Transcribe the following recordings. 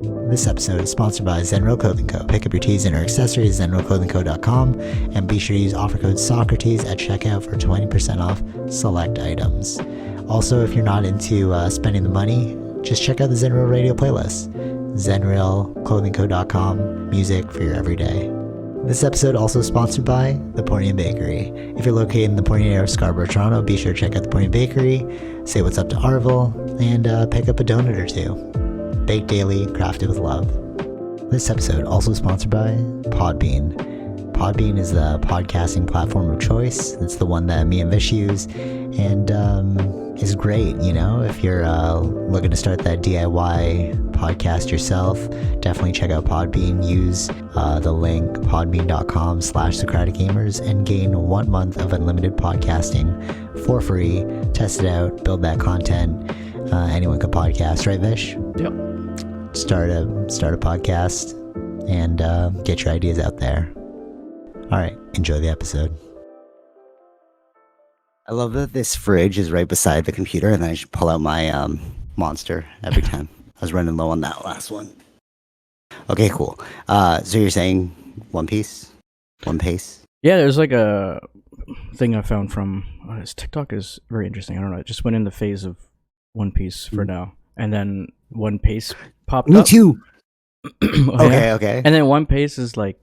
This episode is sponsored by Zenro Clothing Co. Pick up your tees and or accessories at zenroclothingco.com and be sure to use offer code Socrates at checkout for 20% off select items. Also, if you're not into spending the money, just check out the Zenrail radio playlist. zenrailclothingco.com, music for your everyday. This episode also sponsored by The Pornian Bakery. If you're located in the Pornian area of Scarborough, Toronto, be sure to check out The Pornian Bakery, say what's up to Arville, and pick up a donut or two. Baked daily, crafted with love. This episode also sponsored by Podbean. Podbean is the podcasting platform of choice. It's the one that me and Vish use, and is great, you know, if you're looking to start that DIY podcast yourself. Definitely check out Podbean. Use the link podbean.com/SocraticGamers and gain 1 month of unlimited podcasting for free. Test it out, build that content. Anyone could podcast, right, Vish? Yep. Start a podcast and get your ideas out there. All right, enjoy the episode. I love that this fridge is right beside the computer, and then I should pull out my Monster every time. I was running low on that last one. Okay, cool. So you're saying One Piece? One Piece? Yeah, there's like a thing I found from his TikTok is very interesting. I don't know. It just went in the phase of One Piece for now, and then One Piece popped up. Me too. Okay. Okay. And then One Piece is like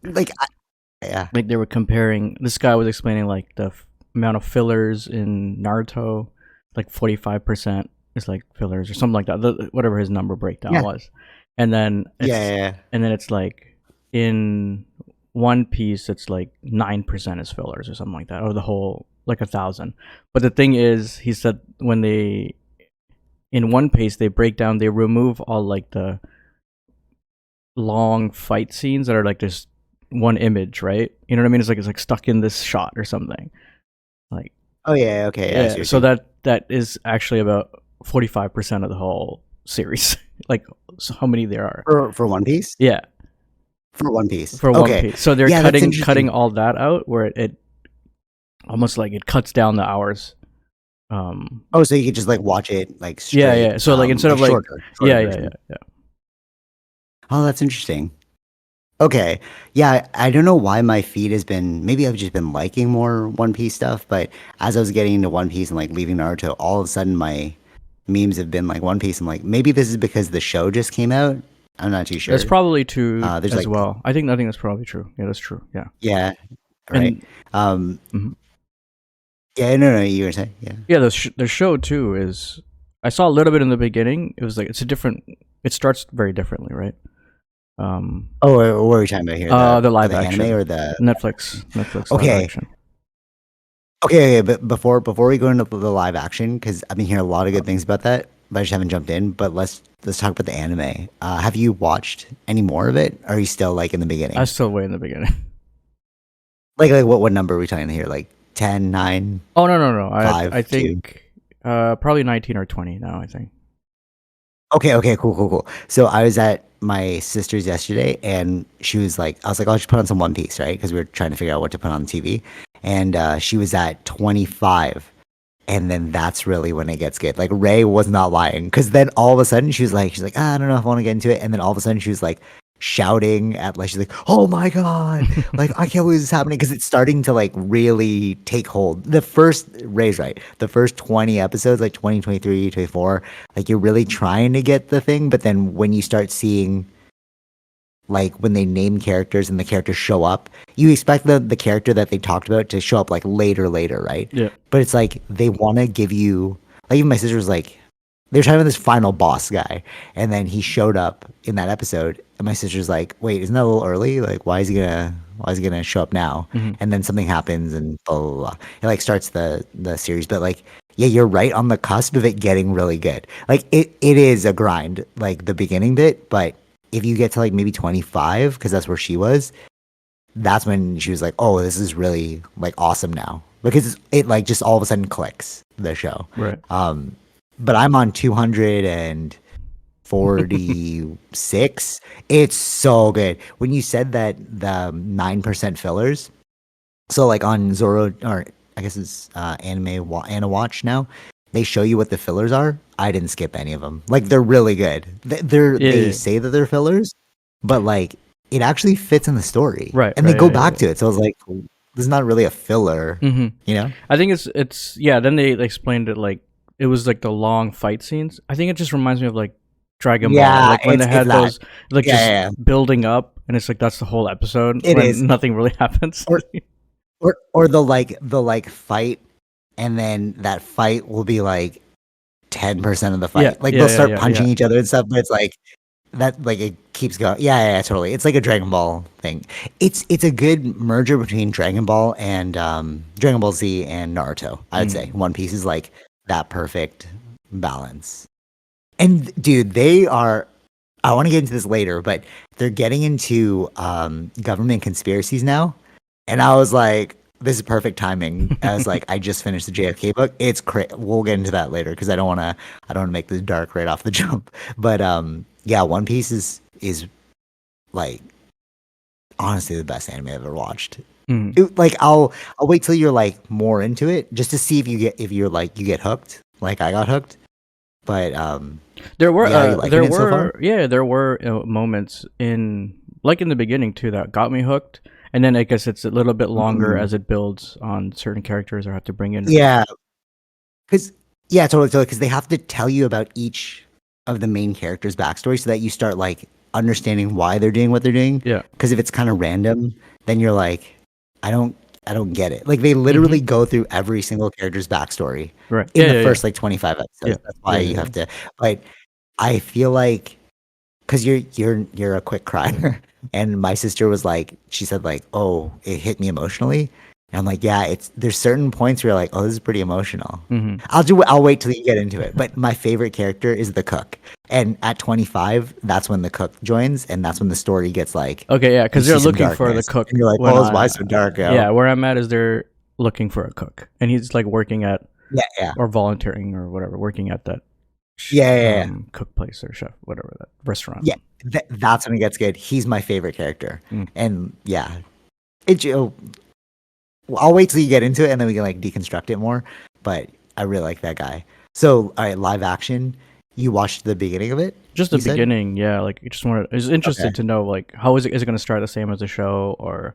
yeah. Like they were comparing. This guy was explaining like the amount of fillers in Naruto, like 45% is like fillers or something like that. Whatever his number breakdown was, and then and then it's like in One Piece, it's like 9% is fillers or something like that, or the whole like 1,000. But the thing is, he said when they in One Piece they break down, they remove all like the long fight scenes that are like just one image, right? You know what I mean? It's like stuck in this shot or something. Like, oh yeah, okay. Yeah. So that is actually about 45% of the whole series. Like, so how many there are for One Piece? Yeah, for One Piece. For One Piece. So they're cutting all that out, where it almost like it cuts down the hours. Oh, so you could just like watch it like straight. Yeah. So like instead of like shorter yeah. Oh, that's interesting. Okay. Yeah, I don't know why my feed has been, maybe I've just been liking more One Piece stuff, but as I was getting into One Piece and like leaving Naruto, all of a sudden my memes have been like One Piece. I'm like, maybe this is because the show just came out. I'm not too sure. That's probably true as like, well. I think that's probably true. Yeah, that's true. Yeah. Yeah. Right. Yeah, no, you were saying, yeah. Yeah, the show too is, I saw a little bit in the beginning. It was like, it starts very differently, right? What are we talking about here? The live action anime or the Netflix okay. Live action. Okay, but before we go into the live action, because I've been hearing a lot of good things about that, but I just haven't jumped in. But let's talk about the anime. Have you watched any more of it? Or are you still like in the beginning? I'm still way in the beginning. like what number are we talking here? Like 10, 9? Oh no. 5, I think probably 19 or 20 now, I think. Okay, cool. So I was at my sister's yesterday, and she was like, I was like, oh, I should put on some One Piece, right? Because we were trying to figure out what to put on TV. And she was at 25. And then that's really when it gets good. Like, Ray was not lying. Because then all of a sudden, she's like, I don't know if I want to get into it. And then all of a sudden, she was like, shouting at, like, she's like, oh my God, like, I can't believe this is happening. Because it's starting to, like, really take hold. Ray's right. The first 20 episodes, like 20, 23, 24, like, you're really trying to get the thing. But then when you start seeing, like, when they name characters and the characters show up, you expect the character that they talked about to show up, like, later, right? Yeah. But it's like, they want to give you, like, even my sister was like, they're trying to this final boss guy, and then he showed up in that episode, and my sister's like, wait, isn't that a little early? Like, why is he gonna show up now? Mm-hmm. And then something happens, and blah, blah, blah. It, like, starts the series. But, like, yeah, you're right on the cusp of it getting really good. Like, it is a grind, like, the beginning bit, but if you get to, like, maybe 25, because that's where she was, that's when she was like, oh, this is really, like, awesome now. Because it, like, just all of a sudden clicks, the show. Right. But I'm on 246. It's so good. When you said that the 9% fillers, so like on Zoro, or I guess it's Anna Watch now, they show you what the fillers are. I didn't skip any of them. Like they're really good. They Yeah. say that they're fillers, but like it actually fits in the story, Right. and they Right. go Yeah. back Yeah. to it. So I was like, this is not really a filler, Yeah. Hmm. you know? I think it's yeah. Then they explained it like it was like the long fight scenes. I think it just reminds me of like Dragon Ball, Yeah, like when they it's had that. those like Yeah, just yeah, yeah. building up, and it's like that's the whole episode It is. when nothing really happens. Or the like fight, and then that fight will be like 10% of the Yeah. fight. Like Yeah. they'll Yeah. start Yeah. Yeah. punching each other and stuff, but it's like that like it keeps going. Yeah, yeah, yeah, totally. It's like a Dragon Ball thing. It's a good merger between Dragon Ball and Dragon Ball Z and Naruto. I would say Mm. One Piece is like that perfect balance. And dude, they are. I want to get into this later, but they're getting into government conspiracies now, and I was like, "This is perfect timing." I was like, "I just finished the JFK book. It's We'll get into that later because I don't want to. I don't want to make this dark right off the jump. But yeah, One Piece is like honestly the best anime I've ever watched. Mm. Like I'll wait till you're like more into it just to see if you're like you get hooked. Like I got hooked, but There were yeah, are you liking it so far? there were moments in like in the beginning too that got me hooked, and then I guess it's a little bit longer Mhm. as it builds on certain characters or have to bring in. Yeah, because yeah, totally. Because they have to tell you about each of the main characters' backstory so that you start like understanding why they're doing what they're doing. Yeah. Because if it's kind of random, then you're like, I don't, I don't get it. Like they Hmm. literally go through every single character's backstory Right. in Yeah. the Yeah. Yeah. first like 25 Yeah. episodes. That's why Yeah. you Yeah. have to. But I feel like because you're a quick crier, and my sister was like, she said like, oh, it hit me emotionally. And I'm like, yeah, it's there's certain points where you're like, oh, this is pretty emotional. Hmm. I'll wait till you get into it. But my favorite character is the cook. And at 25, that's when the cook joins, and that's when the story gets like Okay. Yeah, you because see they're some looking for the darkness. cook And you're like, when oh, why I. so dark, Yeah, yo? where I'm at is they're looking for a cook, and he's like working at Yeah, yeah. or volunteering or whatever, working at that Yeah, yeah, yeah. cook place or chef, whatever that restaurant. Yeah, that's when it gets good. He's my favorite character. Mm. And yeah, it, I'll wait till you get into it and then we can like deconstruct it more. But I really like that guy. So, all right, live action. You watched the beginning of it? Just the You said? beginning, yeah. Like, I just wanted. I was interested Okay. to know, like, how is it? Is it going to start the same as the show or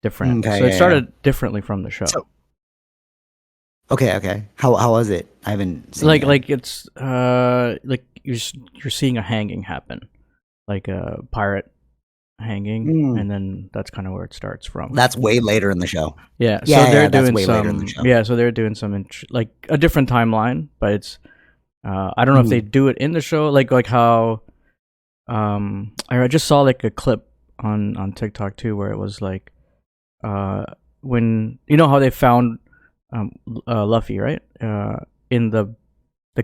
different? Okay, So it yeah, started differently from the show. So, okay. How was it? I haven't seen it yet. Like it's like you're seeing a hanging happen, like a pirate hanging, Mm, and then that's kind of where it starts from. that's way later in the show. Yeah. So Yeah, they're yeah, that's doing way later in the some. show. Yeah. So they're doing some like a different timeline, but it's. I don't know if they Mm. do it in the show, like how. I just saw like a clip on TikTok too, where it was like, when you know how they found, Luffy, right? In the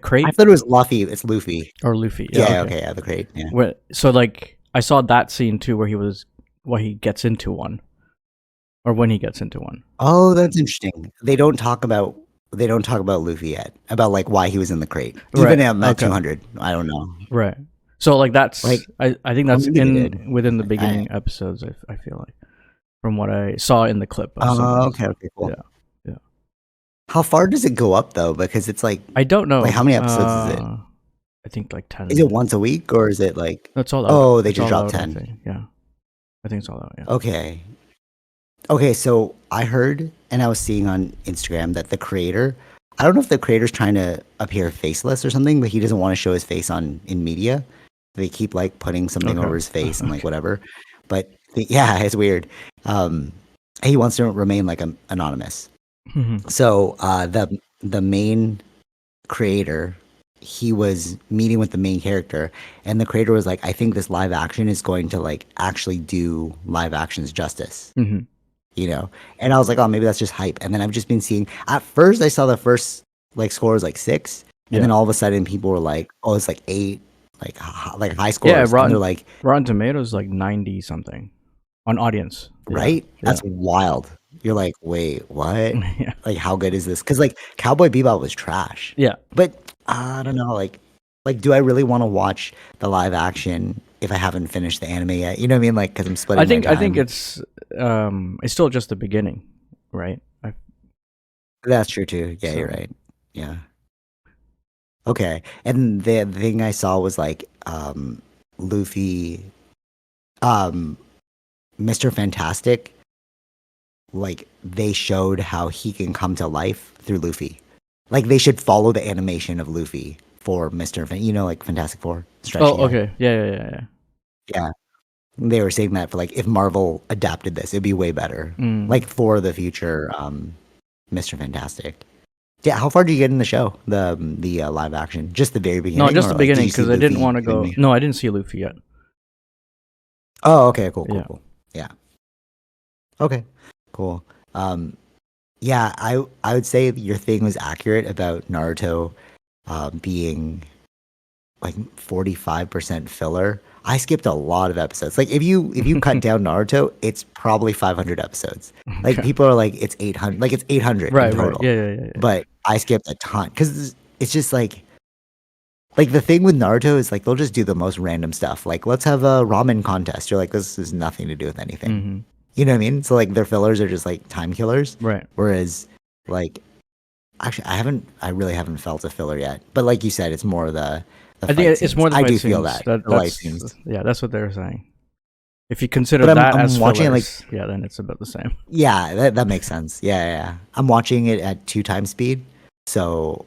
crate I thought it was Luffy. It's Luffy. or Luffy. Yeah. Yeah, Okay. okay, yeah, the crate. Yeah. So like I saw that scene too, where he gets into one, or when he gets into one. Oh, that's interesting. They don't talk about Luffy yet. About like why he was in the crate. Right. Even at Met Okay. 200. I don't know. Right. So like that's Like, I think oh, that's maybe they did. within the Like, beginning episodes. I feel like from what I saw in the clip of someone. okay, cool. Yeah. Yeah. How far does it go up though? Because it's I don't know. like how many episodes is it? I think like 10. Is it once a week or is it like That's all out. oh they It's just all dropped out, I 10? think. Yeah. I think it's all out. Yeah. Okay. Okay, so I heard and I was seeing on Instagram that the creator, I don't know if the creator's trying to appear faceless or something, but he doesn't want to show his face in media. They keep like putting something Okay. over his face and like Okay. whatever. But yeah, it's weird. He wants to remain like anonymous. Mhm. So the main creator, he was meeting with the main character, and the creator was like, I think this live action is going to like actually do live actions justice, Mhm. you know? And I was like, oh, maybe that's just hype. And then I've just been seeing, at first I saw the first like score was like 6, and Yeah. then all of a sudden people were like, oh, it's like 8, like like high Yeah. scores. And they're like, Rotten Tomatoes like 90 something on audience. Yeah. right? Yeah. That's wild. You're like, wait, what? Yeah. Like, how good is this? Because like Cowboy Bebop was trash. Yeah. But I don't know, like, do I really want to watch the live action if I haven't finished the anime yet? You know what I mean? Like, because I'm splitting my I think time. it's still just the beginning, right? That's true too. Yeah, you're So right. Yeah. Okay. And the thing I saw was like Luffy, um, Mr. Fantastic, like they showed how he can come to life through Luffy. Like they should follow the animation of Luffy for Mr. Like Fantastic Four, stretchy Oh, guy. okay. Yeah, yeah, yeah, yeah. Yeah. They were saying that for like if Marvel adapted this, it'd be way better. Mm. Like for the future Mr. Fantastic. Yeah, how far did you get in the show? The live action? Just the very No, beginning just or the like did beginning you see because I didn't Luffy want to giving go. me? No, I didn't see Luffy yet. Oh, okay, cool, cool, Yeah. cool. Yeah. Okay. Cool. Um yeah, I would say your thing was accurate about Naruto being like 45% filler. I skipped a lot of episodes. Like if you cut down Naruto, it's probably 500 episodes. Like Okay. people are like it's 800, like it's 800 in Right, right. total. Yeah, yeah, yeah, yeah. But I skipped a ton cuz it's just like the thing with Naruto is like they'll just do the most random stuff. Like let's have a ramen contest. You're like this has nothing to do with anything. Mm-hmm. You know what I mean? So like their fillers are just like time killers. Right. Whereas like actually I really haven't felt a filler yet. But like you said, it's more the I think fight it's scenes. more the I fight do feel scenes. that That the light that's scenes. yeah, that's what they're saying. If you consider But I'm that as I'm watching it like fillers, yeah, then it's about the same. yeah, that makes sense. Yeah, yeah, yeah. I'm watching it at 2 times speed. So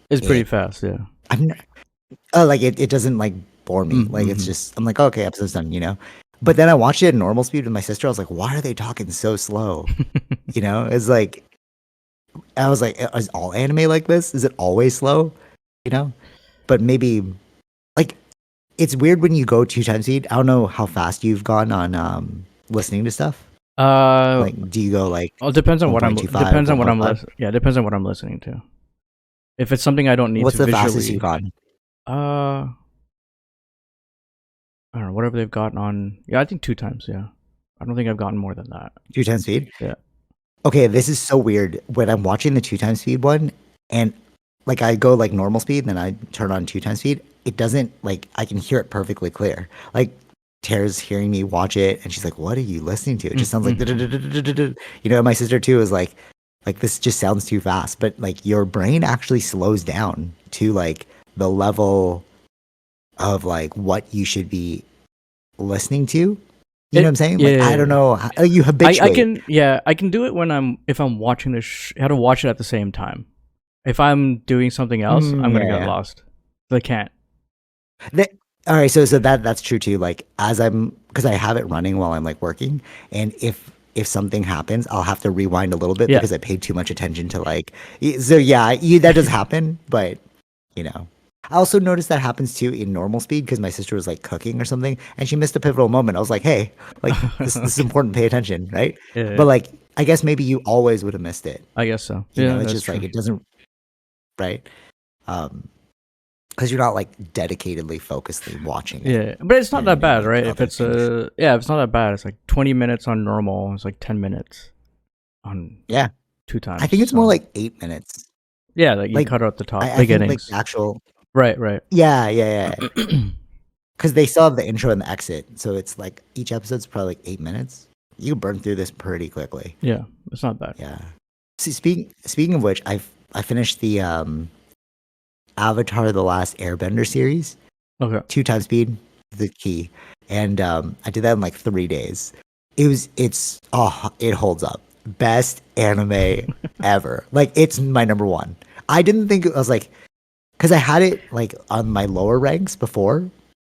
It's pretty it fast, yeah. I'm like it doesn't like bore me. Like it's Mm-hmm. just I'm like, okay, episode's done. But then I watched it at normal speed with my sister. I was like, why are they talking so slow? It's like I was like, is all anime like this? Is it always slow? You know? But maybe like it's weird when you go 2 times speed. I don't know how fast you've gone on listening to stuff. uh, Like, do you go like well, depends on what I'm 1.25, depends on what I'm 1.5? listening. Yeah, depends on what I'm listening to. If it's something I don't need What's to the fastest you've visually, gone? uh, I don't know, whatever they've gotten on. Yeah, I think 2 times. Yeah, I don't think I've gotten more than that. 2 times speed? Yeah. Okay, this is so weird. When I'm watching the 2 times speed one, and like I go like normal speed, and then I turn on 2 times speed, it doesn't like I can hear it perfectly clear. Like Tara's hearing me watch it, and she's like, "What are you listening to?" It just sounds like, Mm-hmm. My sister too is like this just sounds too fast. But like your brain actually slows down to like the level of like what you should be listening to. You know what I'm saying? Yeah, Like yeah, I don't yeah. know, you I habituate. can I can do it when if I'm watching this. How to watch it at the same time. If I'm doing something else, I'm Yeah, gonna get yeah. lost. I can't. That, all right, so that's true too. Like as I'm because I have it running while I'm like working, and if something happens, I'll have to rewind a little bit Yeah. because I paid too much attention to like. So yeah, that does happen, but you know. I also noticed that happens too in normal speed because my sister was like cooking or something and she missed a pivotal moment. I was like, hey, like this is Okay. important, pay attention, right? Yeah, But yeah. like I guess maybe you always would have missed it. I guess so. Yeah, It's that's just like true. it doesn't right. Um because you're not like dedicatedly focusedly watching it. Yeah, but it's You not know what I that mean? bad, Like right? If other it's things. if it's not that bad, it's like 20 minutes on normal. It's like 10 minutes on Yeah. two I times. think it's more So like 8 minutes. yeah, like you Like cut out the top I think like the beginnings. actual Right, right. yeah, yeah, yeah. Because they still have the intro and the exit. So it's like each episode's probably like 8 minutes. You can burn through this pretty quickly. Yeah, it's not bad. Yeah. See, speaking of which, I finished the Avatar: The Last Airbender series. Okay. 2 times speed, the key, and I did that in like 3 days. It holds up. Best anime ever. Like it's my number one. I didn't think I was like because I had it like on my lower ranks before,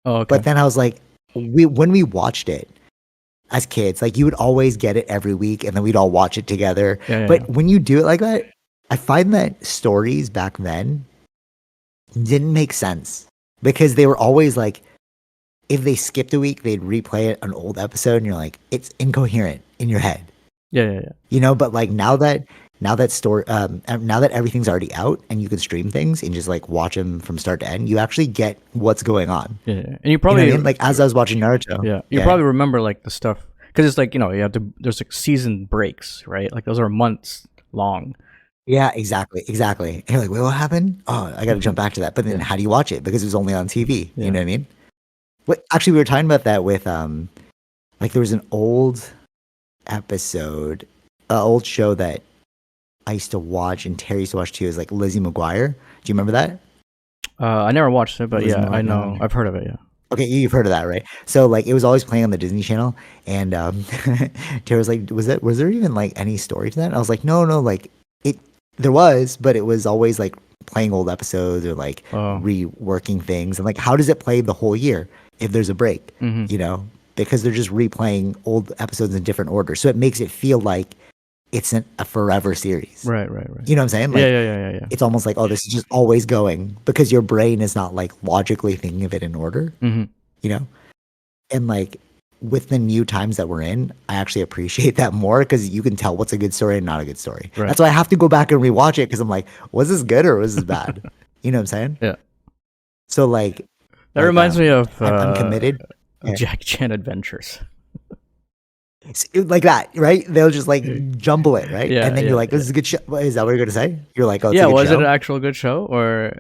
Oh, but okay. then I was like, when we watched it as kids, like you would always get it every week, and then we'd all watch it together. Yeah, yeah, yeah. But when you do it like that, I find that stories back then didn't make sense because they were always like, if they skipped a week, they'd replay it an old episode, and you're like, it's incoherent in your head, Yeah, yeah, yeah. But like now that everything's already out and you can stream things and just like watch them from start to end, you actually get what's going on. Yeah, yeah. And you You know what I probably mean? Like as I was watching Naruto, yeah, you yeah, probably remember like the stuff because it's like you have to. There's like season breaks, right? Like those are months long. yeah, exactly, exactly. And you're like, wait, what happened? Oh, I got to jump back to that. But then Yeah, how do you watch it? Because it was only on TV. You yeah. know what I mean? What actually we were talking about that with like there was an old episode, old show that I used to watch and Terry used to watch too. Is like Lizzie McGuire. Do you remember that? I never watched it, It but was yeah, more I like know. I've heard of it. Yeah. okay, you've heard of that, right? So like it was always playing on the Disney Channel, and Tara was like, was there even like any story to that?" And I was like, "No, no, like it there was, but it was always like playing old episodes or like Oh. reworking things. And like how does it play the whole year if there's a break, Mm-hmm. you know? Because they're just replaying old episodes in different order. So it makes it feel like it's a forever series. Right. Right. Right. You know what I'm saying? Yeah. Like Yeah. Yeah. Yeah. it's almost like, oh, this is just always going because your brain is not like logically thinking of it in order, Yeah. Mm-hmm. you know? And like with the new times that we're in, I actually appreciate that more because you can tell what's a good story and not a good story. Right. That's why I have to go back and rewatch it because I'm like, was this good or was this bad? You know what I'm saying? Yeah. So like, That reminds me of I'm committed. Yeah. Jack Chan Adventures. Like that, right? They'll just like jumble it, right? Yeah, And then yeah, you're like, this yeah. is a good show. Is that what you're gonna say? You're like, oh, it's Yeah, a good was it an show. actual good show or?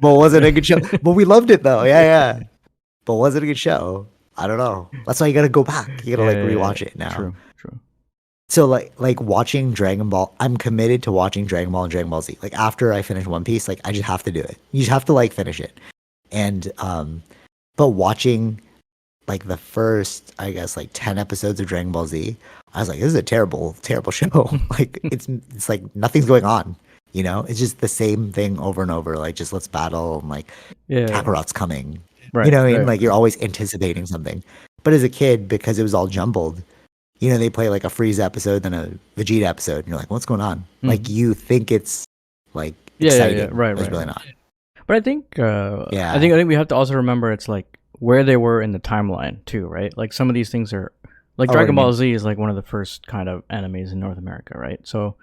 Well, was it a good show? But we loved it though. Yeah, yeah. But was it a good show? I don't know. That's why you gotta go back. You gotta like rewatch it now. True, true. So like watching Dragon Ball, I'm committed to watching Dragon Ball and Dragon Ball Z. Like after I finish One Piece, like I just have to do it. You just have to like finish it. And but watching like the first, I guess like 10 episodes of Dragon Ball Z, I was like, this is a terrible, terrible show. Like it's like nothing's going on. You know, it's just the same thing over and over. Like just let's battle and like Yeah. Kakarot's coming. Right. You know what I mean? right. Like you're always anticipating something. But as a kid, because it was all jumbled, you know, they play like a Frieza episode, then a Vegeta episode, and you're like, what's going on? Like you think it's like exciting. Yeah. Right, but it's right. really right. not. But I think, I think we have to also remember it's like where they were in the timeline too, right? Like some of these things are, like Oh, what do Dragon you Ball mean? Z is like one of the first kind of animes in North America, right? So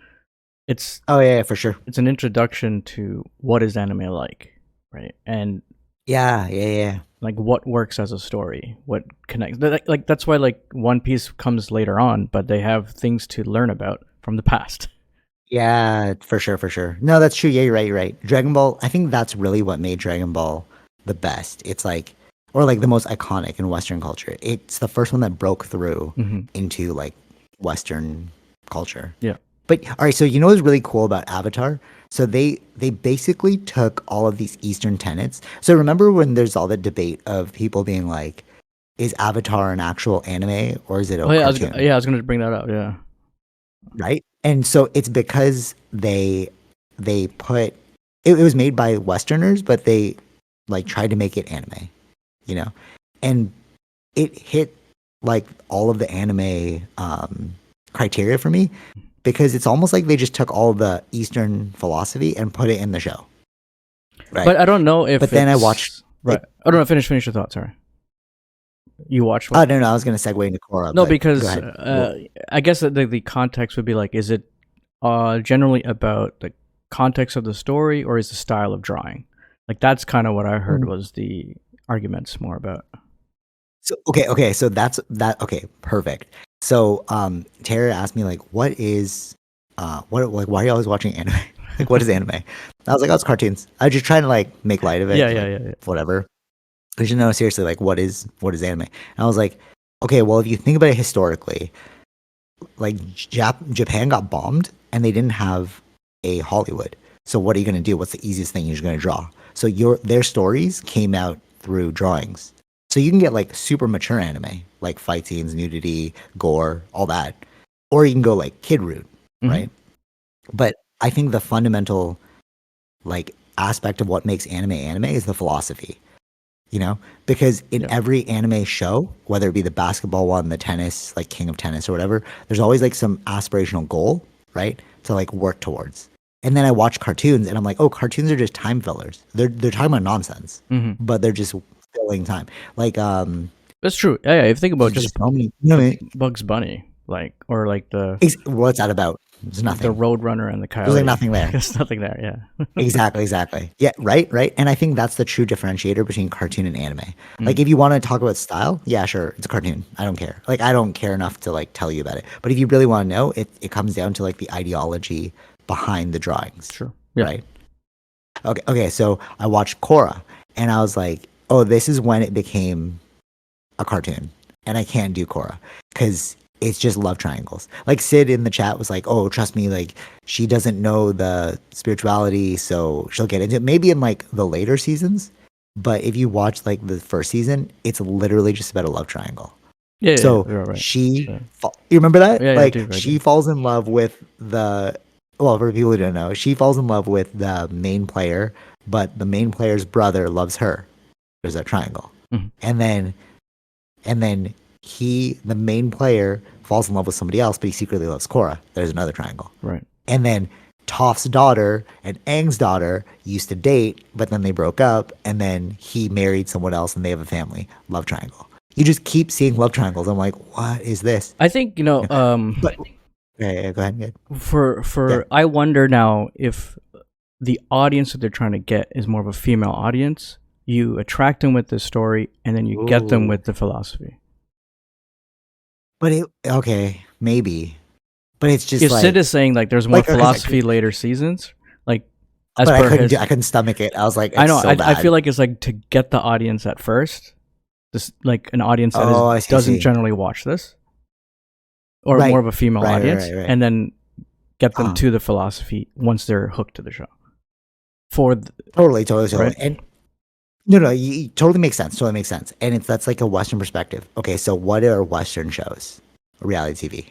it's Oh yeah, for sure. it's an introduction to what is anime like, right? And Yeah. like what works as a story, what connects. Like that's why like One Piece comes later on, but they have things to learn about from the past. Yeah, for sure, for sure. No, that's true. Yeah, you're right. Dragon Ball, I think that's really what made Dragon Ball the best. It's like, or like the most iconic in Western culture. It's the first one that broke through Mm-hmm. into like Western culture. Yeah. But all right, so you know what's really cool about Avatar? So they basically took all of these Eastern tenets. So remember when there's all the debate of people being like, is Avatar an actual anime or is it a Oh yeah, cartoon? I was gonna bring that up. Yeah. Right? And so it's because they put it was made by Westerners, but they like tried to make it anime, you know? And it hit like all of the anime criteria for me because it's almost like they just took all the Eastern philosophy and put it in the show. Right. But I don't know if. But then I it's- watched Right. I don't know. Finish your thought. Sorry. You watched. Oh no, I was gonna segue into Korra. No, but because go ahead. I guess that the context would be like, is it generally about the context of the story or is the style of drawing? Like that's kind of what I heard was the arguments more about. So okay, so that's that. Okay, perfect. So Tara asked me like, what is what like why are you always watching anime? Like, what is anime? I was like, oh, it's cartoons. I was just trying to like make light of it. Yeah, like, yeah. Whatever. I should know seriously, like, what is anime? And I was like, okay, well, if you think about it historically, like Japan got bombed and they didn't have a Hollywood. So what are you going to do? What's the easiest thing you're going to draw? So their stories came out through drawings. So you can get like super mature anime, like fight scenes, nudity, gore, all that, or you can go like kid rude, right? But I think the fundamental like aspect of what makes anime is the philosophy. You know, because in every anime show, whether it be the basketball one, the tennis, like King of Tennis or whatever, there's always like some aspirational goal, right? To like work towards. And then I watch cartoons and I'm like, oh, cartoons are just time fillers. They're talking about nonsense, but they're just filling time. Like that's true. Yeah. If you think about just so many, you know what I mean? Bugs Bunny, like or like the What's that about? There's nothing. the Roadrunner and the Coyote. There's like nothing there. There's nothing there. Yeah. Exactly. Yeah, right. And I think that's the true differentiator between cartoon and anime. Like, if you want to talk about style, yeah, sure, it's a cartoon. I don't care. Like, I don't care enough to like tell you about it. But if you really want to know, it comes down to like the ideology behind the drawings. Sure. Yeah. Right. Okay. So I watched Korra, and I was like, oh, this is when it became a cartoon, and I can't do Korra because it's just love triangles. Like Sid in the chat was like, "Oh, trust me, like she doesn't know the spirituality, so she'll get into it maybe in like the later seasons. But if you watch like the first season, it's literally just about a love triangle. Yeah, So right. you remember that? Yeah, Like I she do. falls in love with for people who don't know, she falls in love with the main player, but the main player's brother loves her. There's that triangle. Mhm. And then the main player falls in love with somebody else, but he secretly loves Korra. There's another triangle. Right. And then Toph's daughter and Aang's daughter used to date, but then they broke up, and then he married someone else and they have a family. Love triangle. You just keep seeing love triangles. I'm like, what is this? I think But yeah, go ahead. Yeah. I wonder now if the audience that they're trying to get is more of a female audience. You attract them with the story, and then you get them Ooh. with the philosophy. But okay, maybe. But it's just If like Sid is saying like there's more like philosophy later seasons, like as but per his, I couldn't stomach it. I was like, I it's know. so bad. I feel like it's like to get the audience at first, this like an audience that I doesn't see. generally watch this, or Right. more of a female audience, Right. and then get them to the philosophy once they're hooked to the show. Totally. Right? And no, you totally makes sense. Totally makes sense. And that's like a Western perspective. Okay, so what are Western shows? Reality TV,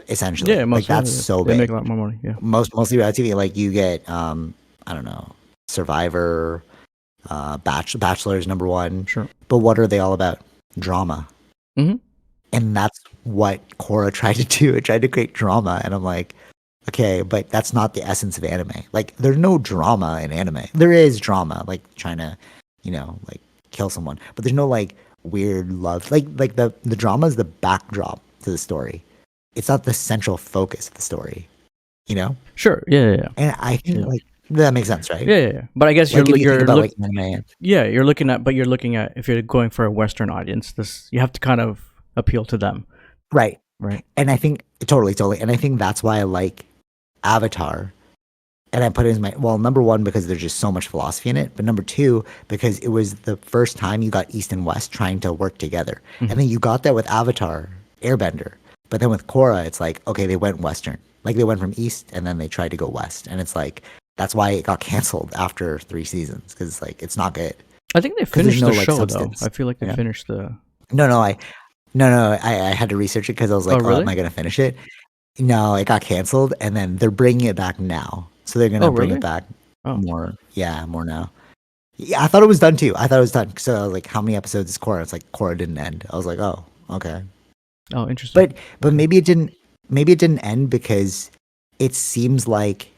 essentially. Yeah, like that's so they big. make a lot more money. Yeah, Mostly reality TV. Like you get, I don't know, Survivor, Bachelor's number one. sure. But what are they all about? Drama. Mm-hmm. And that's what Korra tried to do. It tried to create drama, and I'm like, okay, but that's not the essence of anime. Like, there's no drama in anime. There is drama, like trying to, like kill someone, but there's no like weird love. Like the drama is the backdrop to the story. It's not the central focus of the story. Sure. Yeah. And I think like that makes sense, right? Yeah. But I guess Like, if you you're think about like anime. you're looking at if you're going for a Western audience, you have to kind of appeal to them. Right. Right. And I think totally. And I think that's why I like Avatar. And I put it as number one, because there's just so much philosophy in it. But number two, because it was the first time you got East and West trying to work together. Mm-hmm. And then you got that with Avatar, Airbender. But then with Korra, it's like, okay, they went Western. Like they went from East and then they tried to go West. And it's like, that's why it got canceled after 3 seasons. Because it's like, it's not good. I think they finished the show, substance. though. I feel like they finished the... No, I had to research it because I was like, really? am I going to finish it? No, it got canceled, and then they're bringing it back now. So they're going to bring it back more. Yeah, more now. Yeah, I thought it was done too. I thought it was done. So I was like, how many episodes is Korra? It's like Korra didn't end. I was like, oh, okay. Oh, interesting. But maybe it didn't. Maybe it didn't end because it seems like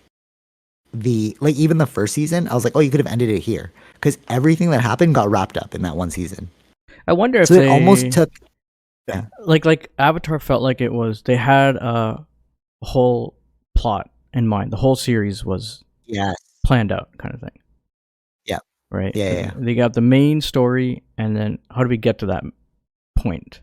even the first season, I was like, oh, you could have ended it here because everything that happened got wrapped up in that one season. I wonder if it almost took. Yeah. Like Avatar felt like it was they had a whole plot in mind. The whole series was planned out, kind of thing. Yeah. Right. Yeah. They got the main story, and then how do we get to that point?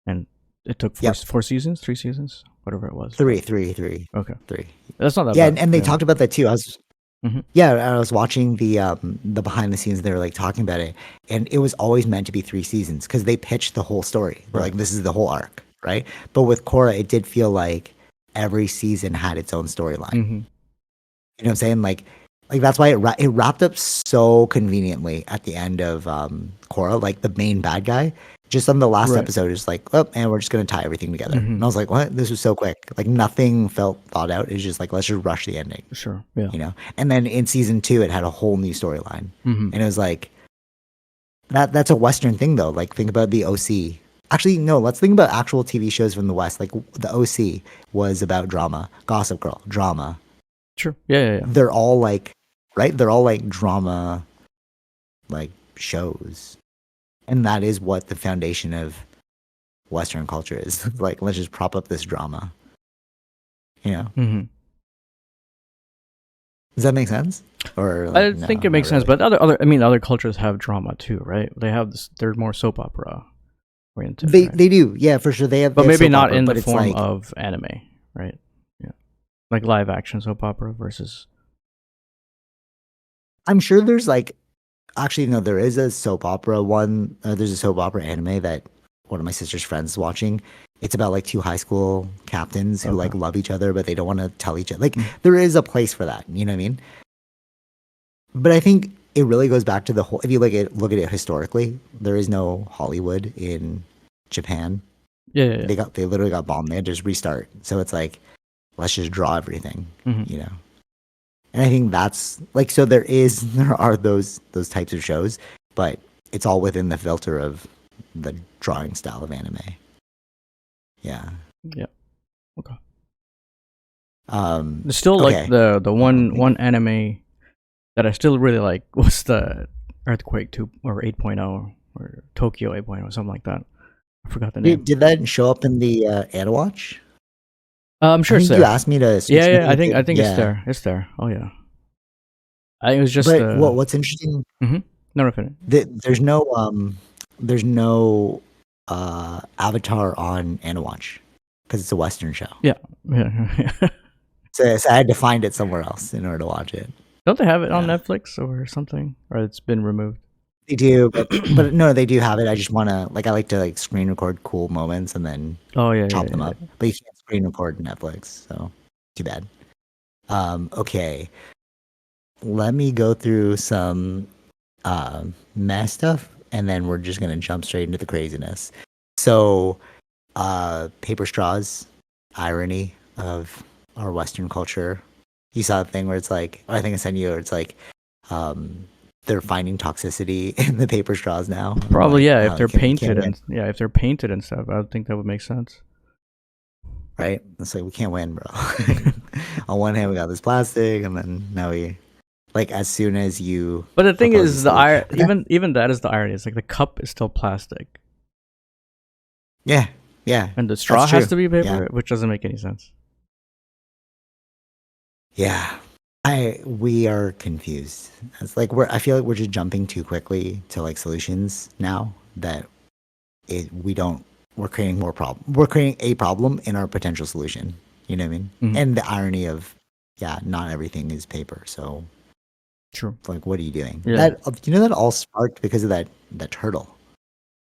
And it took 4 seasons, 3 seasons, whatever it was. 3. Okay. 3. That's not that bad. bad. And they talked about that too. I was watching the behind the scenes. They were like talking about it, and it was always meant to be 3 seasons because they pitched the whole story. They're like, this is the whole arc, right? But with Korra, it did feel like every season had its own storyline. Mm-hmm. You know what I'm saying? Like that's why it wrapped up so conveniently at the end of Korra. Like the main bad guy, just on the last episode, is like, oh, and we're just gonna tie everything together. Mm-hmm. And I was like, what? This was so quick. Like nothing felt thought out. It's just like, let's just rush the ending. Sure. Yeah. And then in season 2, it had a whole new storyline, mm-hmm. and it was like that's a Western thing though. Like think about the OC. Actually, no. Let's think about actual TV shows from the West. Like the OC was about drama. Gossip Girl, drama. Sure. Yeah. They're all like, right? They're all like drama, like shows, and that is what the foundation of Western culture is. Like, let's just prop up this drama. Mm-hmm. Does that make sense? Or I think it makes sense, but other cultures have drama too, right? They have this. They're more soap opera oriented. They do, yeah, for sure. They have, but maybe not opera, in the form of anime, right? Yeah, like live action soap opera versus. I'm sure there's like, actually no, there is a soap opera one. There's a soap opera anime that one of my sister's friends is watching, It's about like two high school captains who like Okay. love each other, but they don't want to tell each other. Like there is a place for that. You know what I mean? But I think it really goes back to the whole. If you look at it historically, there is no Hollywood in Japan. Yeah, yeah, yeah. They literally got bombed. They had to just restart. So it's like let's just draw everything. Hmm. You know. And I think that's like so there are those types of shows, but it's all within the filter of the drawing style of anime. Yeah. Yeah. Okay. Um There's still like okay. the one anime that I still really like was the Earthquake 2 or 8.0 or Tokyo 8.0, something like that. I forgot the name. Did that show up in the Anawatch? I'm I sure it's think you there. asked me to Yeah, search yeah. something. I think it's Yeah. there. It's there. Oh yeah. I it was just But what's interesting, mm-hmm. No, no, finish. there's no Avatar on Anawatch because it's a Western show. Yeah, yeah. So I had to find it somewhere else in order to watch it. Don't they have it on Yeah. Netflix or something? Or it's been removed? They do, but no, they do have it. I just want to I like to like screen record cool moments and then Oh yeah, yeah, chop them yeah. up. But you can't screen record Netflix, so too bad. Okay, let me go through some mess stuff, and then we're just gonna jump straight into the craziness. So, paper straws, irony of our Western culture. You saw a thing where it's like, or I think I sent you, where it's like, they're finding toxicity in the paper straws now. And Probably like, yeah. If they're can't painted win, if they're painted and stuff, I would think that would make sense. right? It's like we can't win, bro. On one hand, we got this plastic, and then now we like as soon as you But the thing propose a is, solution, even that is the irony. It's like the cup is still plastic, yeah, yeah, and the that's straw has true. to be Yeah, paper, which doesn't make any sense. yeah. We are confused. It's like I feel like we're just jumping too quickly to like solutions now that we're creating more problem. We're creating a problem in our potential solution. You know what I mean? Mm-hmm. And the irony of, yeah, not everything is paper. So True. like, what are you doing? Yeah. That that all sparked because of that turtle.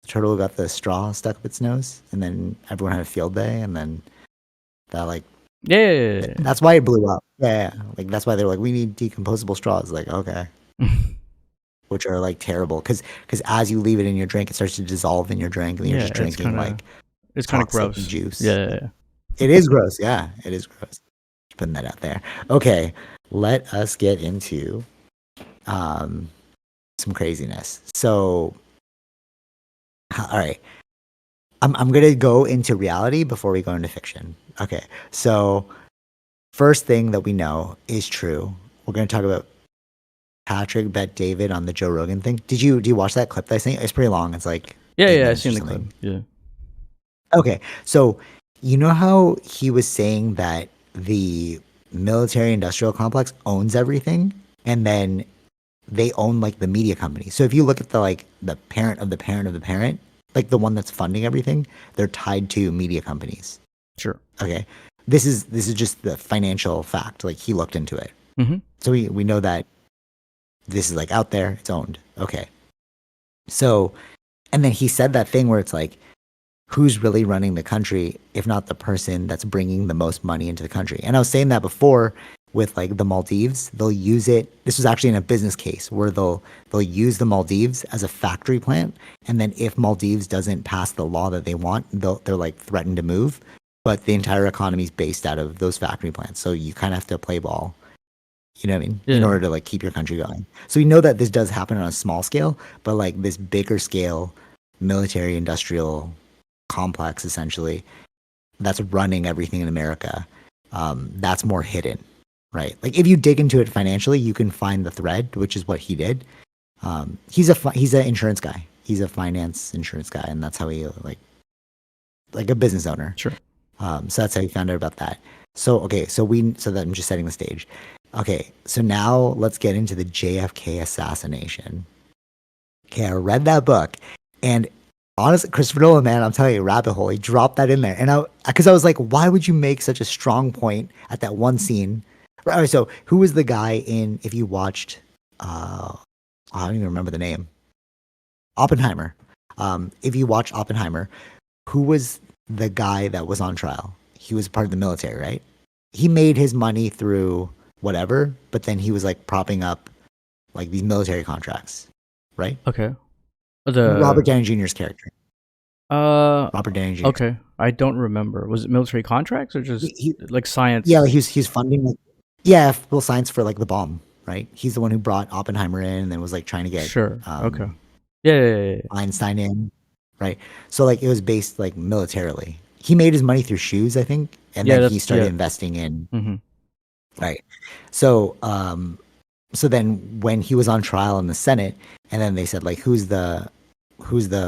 The turtle got the straw stuck up its nose, and then everyone had a field day, and then that like Yeah. that's why it blew up. Yeah, yeah. Like that's why they're like, we need decomposable straws. Like, okay, which are like terrible because as you leave it in your drink, it starts to dissolve in your drink, and you're Yeah, just drinking like it's kind of toxic gross. juice. Yeah. It is gross. Yeah, it is gross. Just putting that out there. Okay, let us get into um some craziness. So, all right, I'm gonna go into reality before we go into fiction. Okay, so first thing that we know is true. We're gonna talk about Patrick bet David on the Joe Rogan thing. Do you watch that clip that I sent you? It's pretty long. It's like Yeah, 8 I've minutes or seen the clip. something. Yeah. Okay, so you know how he was saying that the military industrial complex owns everything, and then they own like the media company. So if you look at the parent of the parent of the parent, like the one that's funding everything, they're tied to media companies. Sure. Okay, this is just the financial fact. Like he looked into it, Mm-hmm. so we know that this is like out there. It's owned. Okay, so and then he said that thing where it's like, who's really running the country if not the person that's bringing the most money into the country? And I was saying that before with like the Maldives. They'll use it. This was actually in a business case where they'll use the Maldives as a factory plant, and then if Maldives doesn't pass the law that they want, they're like threatened to move. But the entire economy is based out of those factory plants, so you kind of have to play ball. You know what I mean? In Yeah. order to like keep your country going. So we know that this does happen on a small scale, but like this bigger scale military industrial complex essentially that's running everything in America, that's more hidden, right? Like if you dig into it financially, you can find the thread, which is what he did. He's an insurance guy. He's a finance insurance guy, and that's how he like a business owner. Sure. So that's how he found out about that. So okay, so that I'm just setting the stage. Okay, so now let's get into the JFK assassination. Okay, I read that book, and honestly, Christopher Nolan, man, I'm telling you, rabbit hole. He dropped that in there, and because I was like, why would you make such a strong point at that one scene? Right, so who was the guy in? If you watched, I don't even remember the name. Oppenheimer. If you watch Oppenheimer, who was the guy that was on trial. He was part of the military, right? He made his money through whatever, but then he was like propping up like these military contracts, right? Okay. Robert The Downey Jr.'s character. uh Robert Downey Jr. okay. I don't remember. Was it military contracts or just He, like yeah, like science? he's funding like yeah, well, science for like the bomb, right? He's the one who brought Oppenheimer in and then was like trying to get Sure. Okay. Yeah, yeah, yeah, yeah. Einstein in, right? So like it was based like militarily. He made his money through shoes, I think, and Yeah, then he that's started yeah. investing in Mm-hmm. right. So so then when he was on trial in the Senate, and then they said like who's the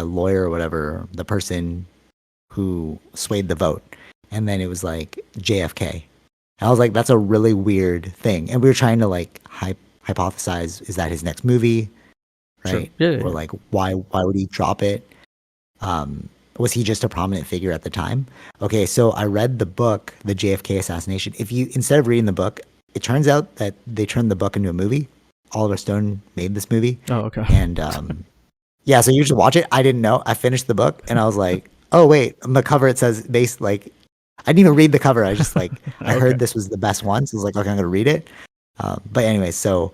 lawyer or whatever, the person who swayed the vote, and then it was like JFK. And I was like, that's a really weird thing, and we were trying to like hypothesize, is that his next movie, Sure. right? Yeah, yeah, Or yeah. like why would he drop it? Was he just a prominent figure at the time? Okay, so I read the book, The JFK Assassination. If you instead of reading the book, it turns out that they turned the book into a movie. Oliver Stone made this movie, Oh, okay. and yeah, so you should watch it. I didn't know. I finished the book, and I was like, oh wait, on the cover it says based like I didn't even read the cover. I just like I Okay. heard this was the best one, so I was like, okay, I'm gonna read it. But anyway, so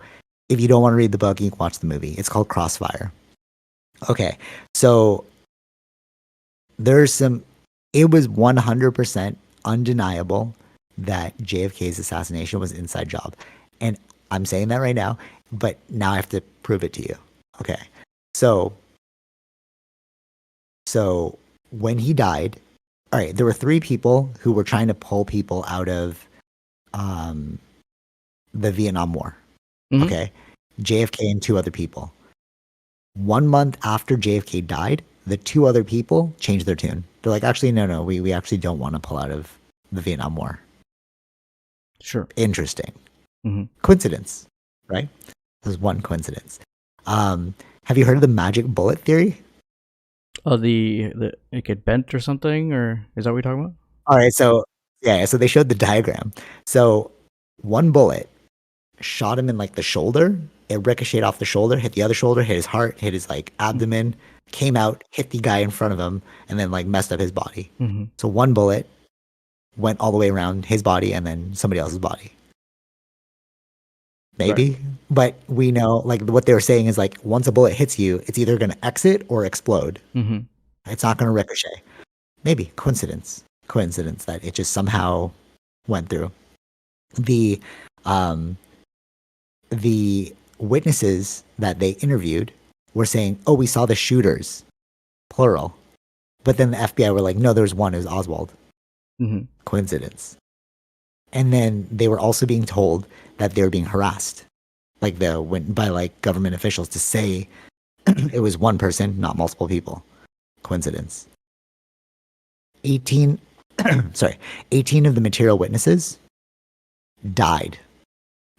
if you don't want to read the book, you can watch the movie. It's called Crossfire. Okay, so there's some. It was 100% undeniable that JFK's assassination was an inside job, and I'm saying that right now. But now I have to prove it to you. Okay, so so when he died, all right, there were three people who were trying to pull people out of um, the Vietnam War. Mm-hmm. Okay, JFK and two other people. 1 month after JFK died, the two other people changed their tune. They're like, actually, no, we actually don't want to pull out of the Vietnam War. Sure. Interesting. Mm-hmm. Coincidence, right? There's one coincidence. Have you heard of the magic bullet theory? Oh, the it get bent or something, or is that what we're talking about? All right, so yeah, so they showed the diagram. So one bullet shot him in like the shoulder. It ricocheted off the shoulder, hit the other shoulder, hit his heart, hit his like abdomen, came out, hit the guy in front of him, and then like messed up his body. Mm-hmm. So one bullet went all the way around his body and then somebody else's body. Right. Maybe. But we know like what they were saying is like once a bullet hits you, it's either gonna exit or explode. Mm-hmm. It's not gonna ricochet. Maybe. Coincidence. Coincidence that it just somehow went through. The um the witnesses that they interviewed were saying, "Oh, we saw the shooters," plural. But then the FBI were like, "No, there's one. It was Oswald." Mm-hmm. Coincidence. And then they were also being told that they were being harassed, like by like government officials to say it was one person, not multiple people. Coincidence. 18, sorry, 18 of the material witnesses died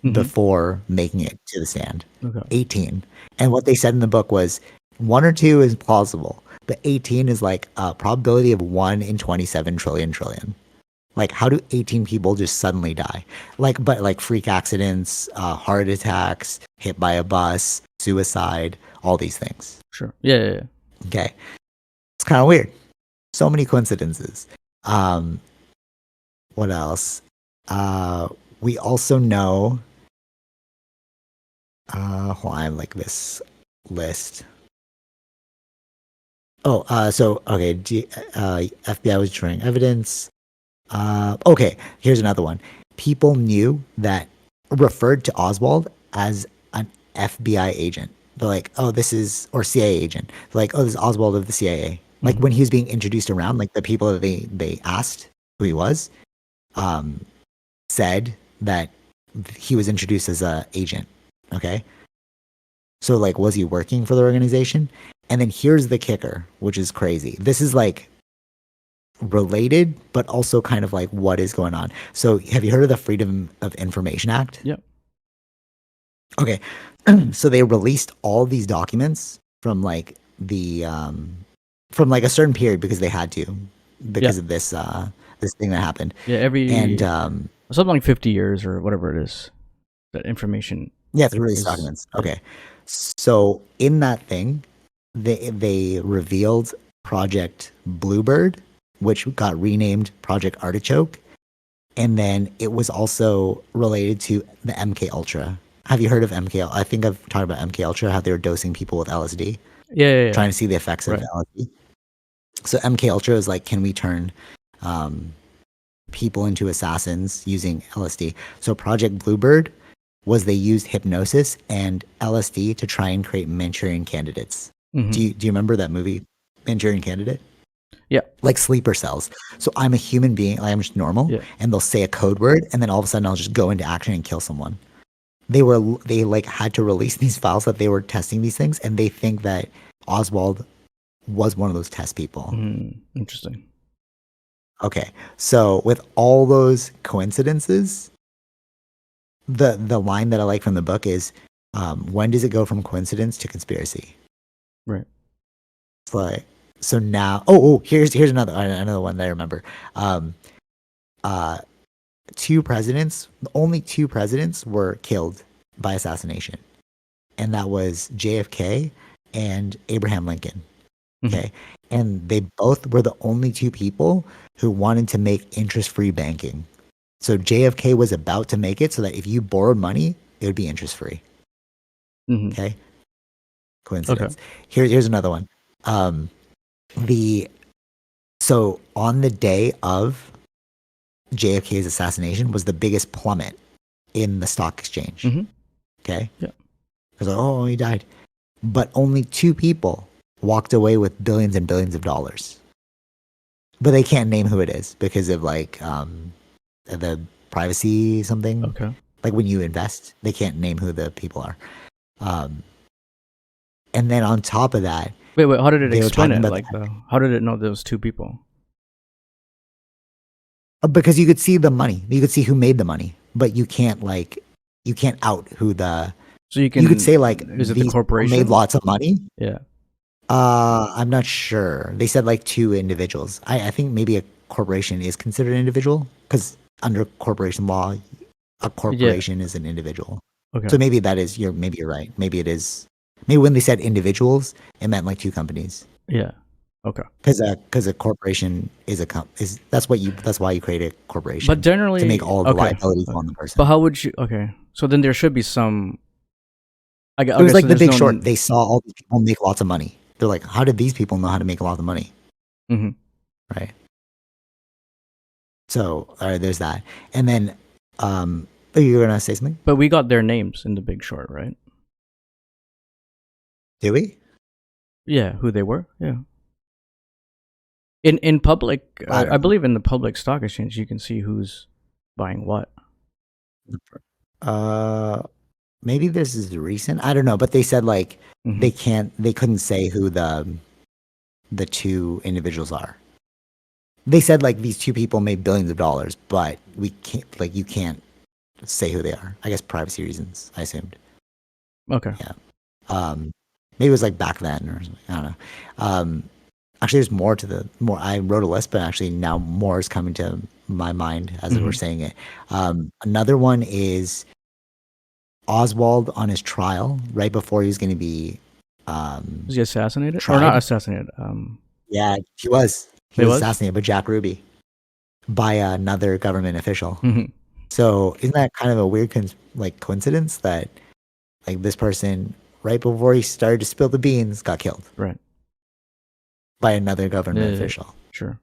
Mm-hmm. before making it to the stand. Okay. 18. And what they said in the book was one or two is plausible, but 18 is like a probability of 1 in 27 trillion. Like, how do 18 people just suddenly die? Like, but like freak accidents, heart attacks, hit by a bus, suicide, all these things. Sure. Yeah, yeah, yeah. Okay. It's kind of weird. So many coincidences. What else? We also know, hold on, I have like this list. Oh, so, okay. FBI was destroying evidence. Okay, here's another one. People knew that referred to Oswald as an FBI agent. They're like, oh, this is, or CIA agent. They're like, oh, this is Oswald of the CIA. Like Mm-hmm. when he was being introduced around, like the people that they asked who he was, um, said that he was introduced as a agent. Okay, so like, was he working for the organization? And then here's the kicker, which is crazy. This is like related, but also kind of like what is going on. So, have you heard of the Freedom of Information Act? Yep. Okay, so they released all these documents from like a certain period because they had to Yeah. because of this thing that happened, Yeah. and Something like 50 years or whatever it is. That information yeah, they released is. documents. Okay, so in that thing, they revealed Project Bluebird, which got renamed Project Artichoke. And then it was also related to the MK Ultra. Have you heard of MK? I think I've talked about MK Ultra, how they were dosing people with LSD, Yeah. trying to see the effects of Right. LSD. So MK Ultra is like, can we turn um, people into assassins using LSD? So Project Bluebird was they used hypnosis and LSD to try and create Manchurian candidates. Mm-hmm. Do you remember that movie, Manchurian Candidate? Yeah. Like sleeper cells. So I'm a human being, I'm just normal, Yeah. and they'll say a code word, and then all of a sudden I'll just go into action and kill someone. They like had to release these files that they were testing these things, and they think that Oswald was one of those test people. Interesting. Okay, so with all those coincidences, the line that I like from the book is, when does it go from coincidence to conspiracy? Right. It's like, so now, here's another one that I remember. Um, uh, only two presidents were killed by assassination, and that was JFK and Abraham Lincoln. Okay, and they both were the only two people who wanted to make interest-free banking. So JFK was about to make it so that if you borrowed money, it would be interest-free. Mm-hmm. Okay, coincidence. Here's another one. Um, the so on the day of JFK's assassination was the biggest plummet in the stock exchange. Mm-hmm. Okay, Yeah. it was like, oh, he died, but only two people walked away with billions and billions of dollars. But they can't name who it is because of like the privacy something. Okay. Like when you invest, they can't name who the people are. And then on top of that, Wait. How did it they were explain talking it? about Like, how did it know there was two people? because you could see the money, you could see who made the money, but you can't out who the. So you You could say like is it the these people corporation? made lots of money. Yeah. I'm not sure. They said like two individuals. I think maybe a corporation is considered an individual because under corporation law, a corporation is an individual. Okay. So maybe maybe you're right. Maybe it is. Maybe when they said individuals, it meant like two companies. Yeah. Okay. Because a corporation is that's why you create a corporation. But generally, to make all the liabilities on the person. But how would you? Okay. So then there should be some. It was like The Big Short. They saw all these people make lots of money. They're like, how did these people know how to make a lot of money? Mm-hmm. Right. So there's that, and then you were gonna say something? But we got their names in The Big Short, right? Did we? Yeah, who they were. Yeah. In public, I believe in the public stock exchange, you can see who's buying what. Maybe this is recent. I don't know, but they said like they couldn't say who the two individuals are. They said like these two people made billions of dollars, but we can't you can't say who they are. I guess privacy reasons, I assumed. Okay. Yeah. Maybe it was like back then or something. I don't know. Actually, there's more to I wrote a list, but actually now more is coming to my mind as we're saying it. Another one is Oswald on his trial right before he was going to be was he assassinated tried? Or not assassinated? Yeah, he was. He was assassinated by Jack Ruby by another government official. So isn't that kind of a weird coincidence that like this person right before he started to spill the beans got killed, right, by another government official? Sure.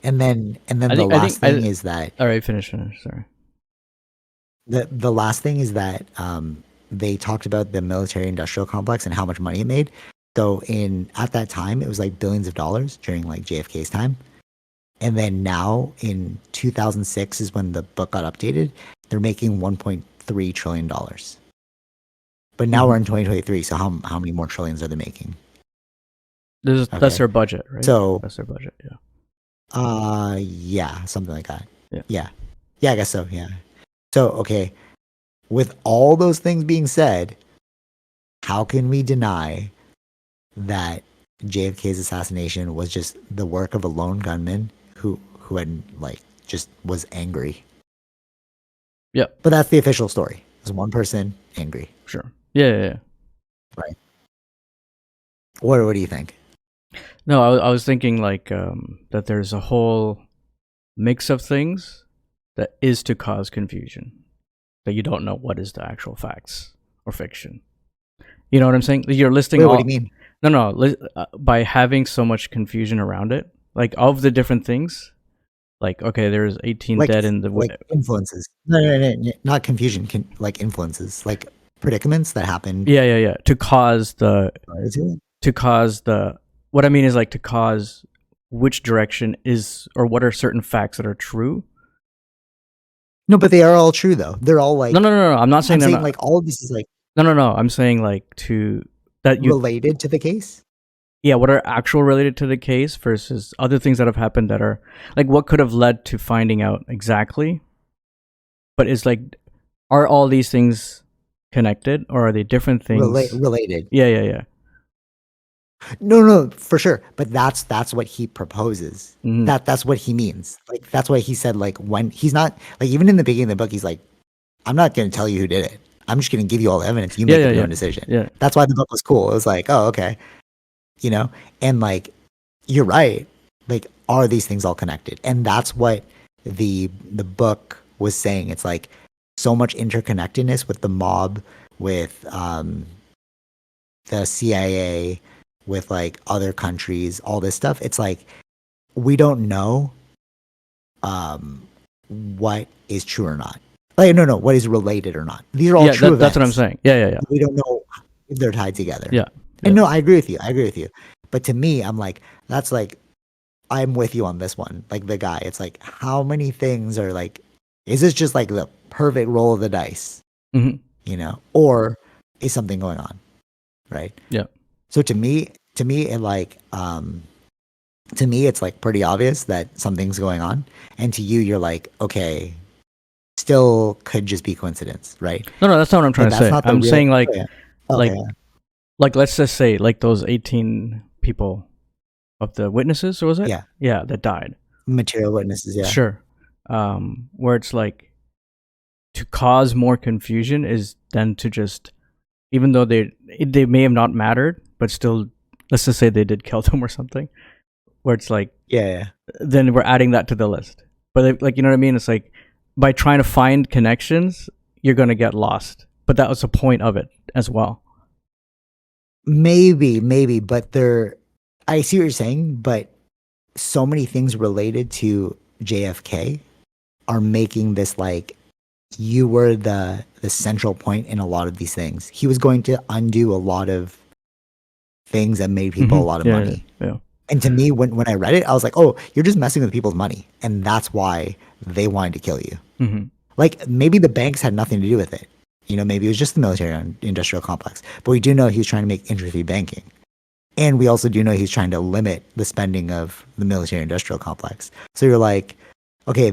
And then the last thing is that. All right, finish. Sorry. The last thing is that they talked about the military-industrial complex and how much money it made. So at that time, it was like billions of dollars during like JFK's time. And then now in 2006 is when the book got updated. They're making $1.3 trillion. But now we're in 2023. So how many more trillions are they making? That's their budget, right? So that's their budget. Yeah. Yeah, something like that. Yeah. Yeah, I guess so. Yeah. So, okay, with all those things being said, how can we deny that JFK's assassination was just the work of a lone gunman who had like just was angry? Yeah. But that's the official story. It was one person angry. Sure. Yeah. Right. What do you think? No, I was thinking like that there's a whole mix of things that is to cause confusion. That you don't know what is the actual facts or fiction. You know what I'm saying? You're listing Wait, what do you all. mean? No, no. By having so much confusion around it, like of the different things, like okay, there's 18 Like dead in the. like influences? No, no, no, no, not confusion. Like influences, like predicaments that happened Yeah, yeah, yeah. To cause the prior to it. to cause the what I mean is like to cause which direction is or what are certain facts that are true. No, but they are all true though. They're all No, no, like no, no. I'm not saying I'm they're saying not. like all of this is like No, no, no. I'm saying like to that you related to the case. yeah, what are actual related to the case versus other things that have happened that are like what could have led to finding out exactly. But it's like are all these things connected or are they different things? Related. Yeah, yeah, yeah. No, no, for sure. But that's what he proposes. Hmm. That's what he means. Like that's why he said like when he's not like even in the beginning of the book he's like I'm not going to tell you who did it. I'm just going to give you all the evidence. You Yeah, make yeah, up your yeah. own decision. Yeah. That's why the book was cool. It was like, oh, okay, you know, and like you're right. Like, are these things all connected? And that's what the book was saying. It's like so much interconnectedness with the mob, with the CIA, with like other countries, all this stuff. It's like we don't know um, what is true or not. Like, no, no, what is related or not. These are all Yeah, true that's what I'm events. saying. Yeah, yeah, yeah. We don't know if they're tied together. Yeah. And Yeah. no, I agree with you. I agree with you. But to me, I'm like, that's like, I'm with you on this one. Like the guy, it's like, how many things are like, is this just like the perfect roll of the dice, Hmm. or is something going on, right? Yeah. So it like, to me, it's like pretty obvious that something's going on, and to you, you're like, okay, still could just be coincidence, right? No, no, that's not what I'm trying But to that's say. not the I'm real. saying Oh, yeah. Okay, like like let's just say like those 18 people of the witnesses, or was it? yeah, Yeah, that died. material witnesses, yeah. Sure. Where it's like to cause more confusion is then to just even though they may have not mattered, but still let's just say they did kill them or something. Where it's like Yeah, yeah. then we're adding that to the list. But like you know what I mean? It's like by trying to find connections, you're gonna get lost. But that was the point of it as well. Maybe, but I see what you're saying, but so many things related to JFK are making this like you were the central point in a lot of these things. He was going to undo a lot of things that made people Hmm. a lot of Yeah, yeah, money. yeah. And to me, when I read it, I was like, oh, you're just messing with people's money. And that's why they wanted to kill you. Hmm. Like maybe the banks had nothing to do with it. Maybe it was just the military industrial complex. But we do know he was trying to make interest-free banking. And we also do know he's trying to limit the spending of the military industrial complex. So you're like, okay,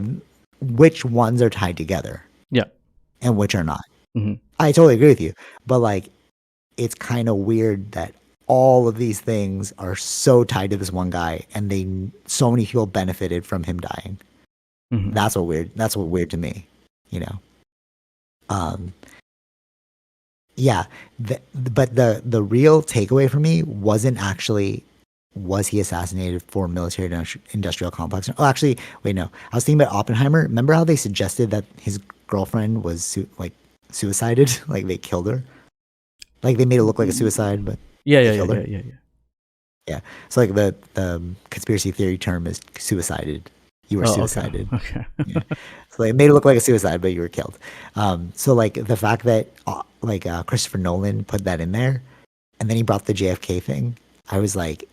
which ones are tied together Yeah. and which are not? Hmm. I totally agree with you. But like, it's kind of weird that all of these things are so tied to this one guy and so many people benefited from him dying. Hmm. That's what weird to me, you know? Um, yeah, but the real takeaway for me wasn't actually was he assassinated for military industrial complex. Oh, actually, wait, no. I was thinking about Oppenheimer. Remember how they suggested that his girlfriend was suicided, like they killed her, like they made it look like a suicide, but Yeah, they yeah, yeah, killed yeah, her. yeah, yeah. Yeah, so like the conspiracy theory term is suicided. You were Oh, okay, suicided. okay. Yeah. So they made it look like a suicide, but you were killed. So like the fact that Christopher Nolan put that in there, and then he brought the JFK thing, I was like,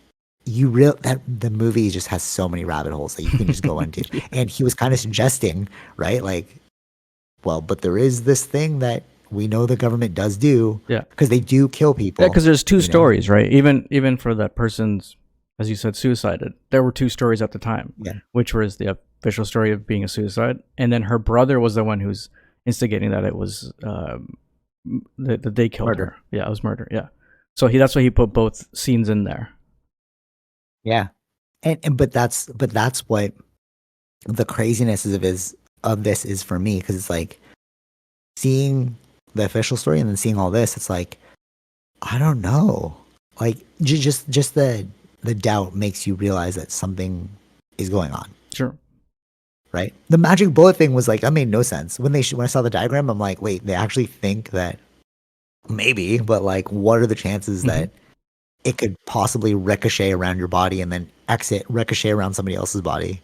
that the movie just has so many rabbit holes that you can just go into. Yeah. And he was kind of suggesting, right, like, well, but there is this thing that we know the government does do Yeah. because they do kill Yeah, people. because there's two You know? stories, right? Even for that person's, as you said, suicided. There were two stories at the time, Yeah, which was the official story of being a suicide, and then her brother was the one who's instigating that it was that they killed murder. her. Yeah, it was murder. Yeah, so that's why he put both scenes in there. Yeah, and but that's what the craziness of this is for me because it's like seeing the official story and then seeing all this. It's like I don't know, like just the the doubt makes you realize that something is going on. Sure. Right. The magic bullet thing was like, that made no sense. When when I saw the diagram, I'm like, wait, they actually think that maybe, but like, what are the chances Mm-hmm. that it could possibly ricochet around your body and then ricochet around somebody else's body?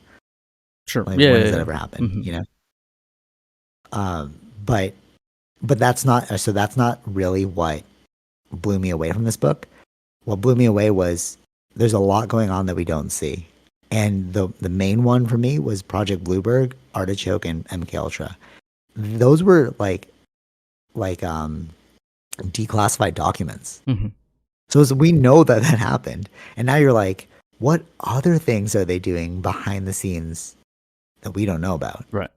Sure. Like, Yeah. when Yeah, does that yeah. ever happen? Mm-hmm. You know? But that's not, so that's not really what blew me away from this book. What blew me away was there's a lot going on that we don't see. And the main one for me was Project Bluebird, Artichoke, and MK Ultra. Those were like declassified documents. Mm-hmm. So we know that that happened. And now you're like, what other things are they doing behind the scenes that we don't know about? Right.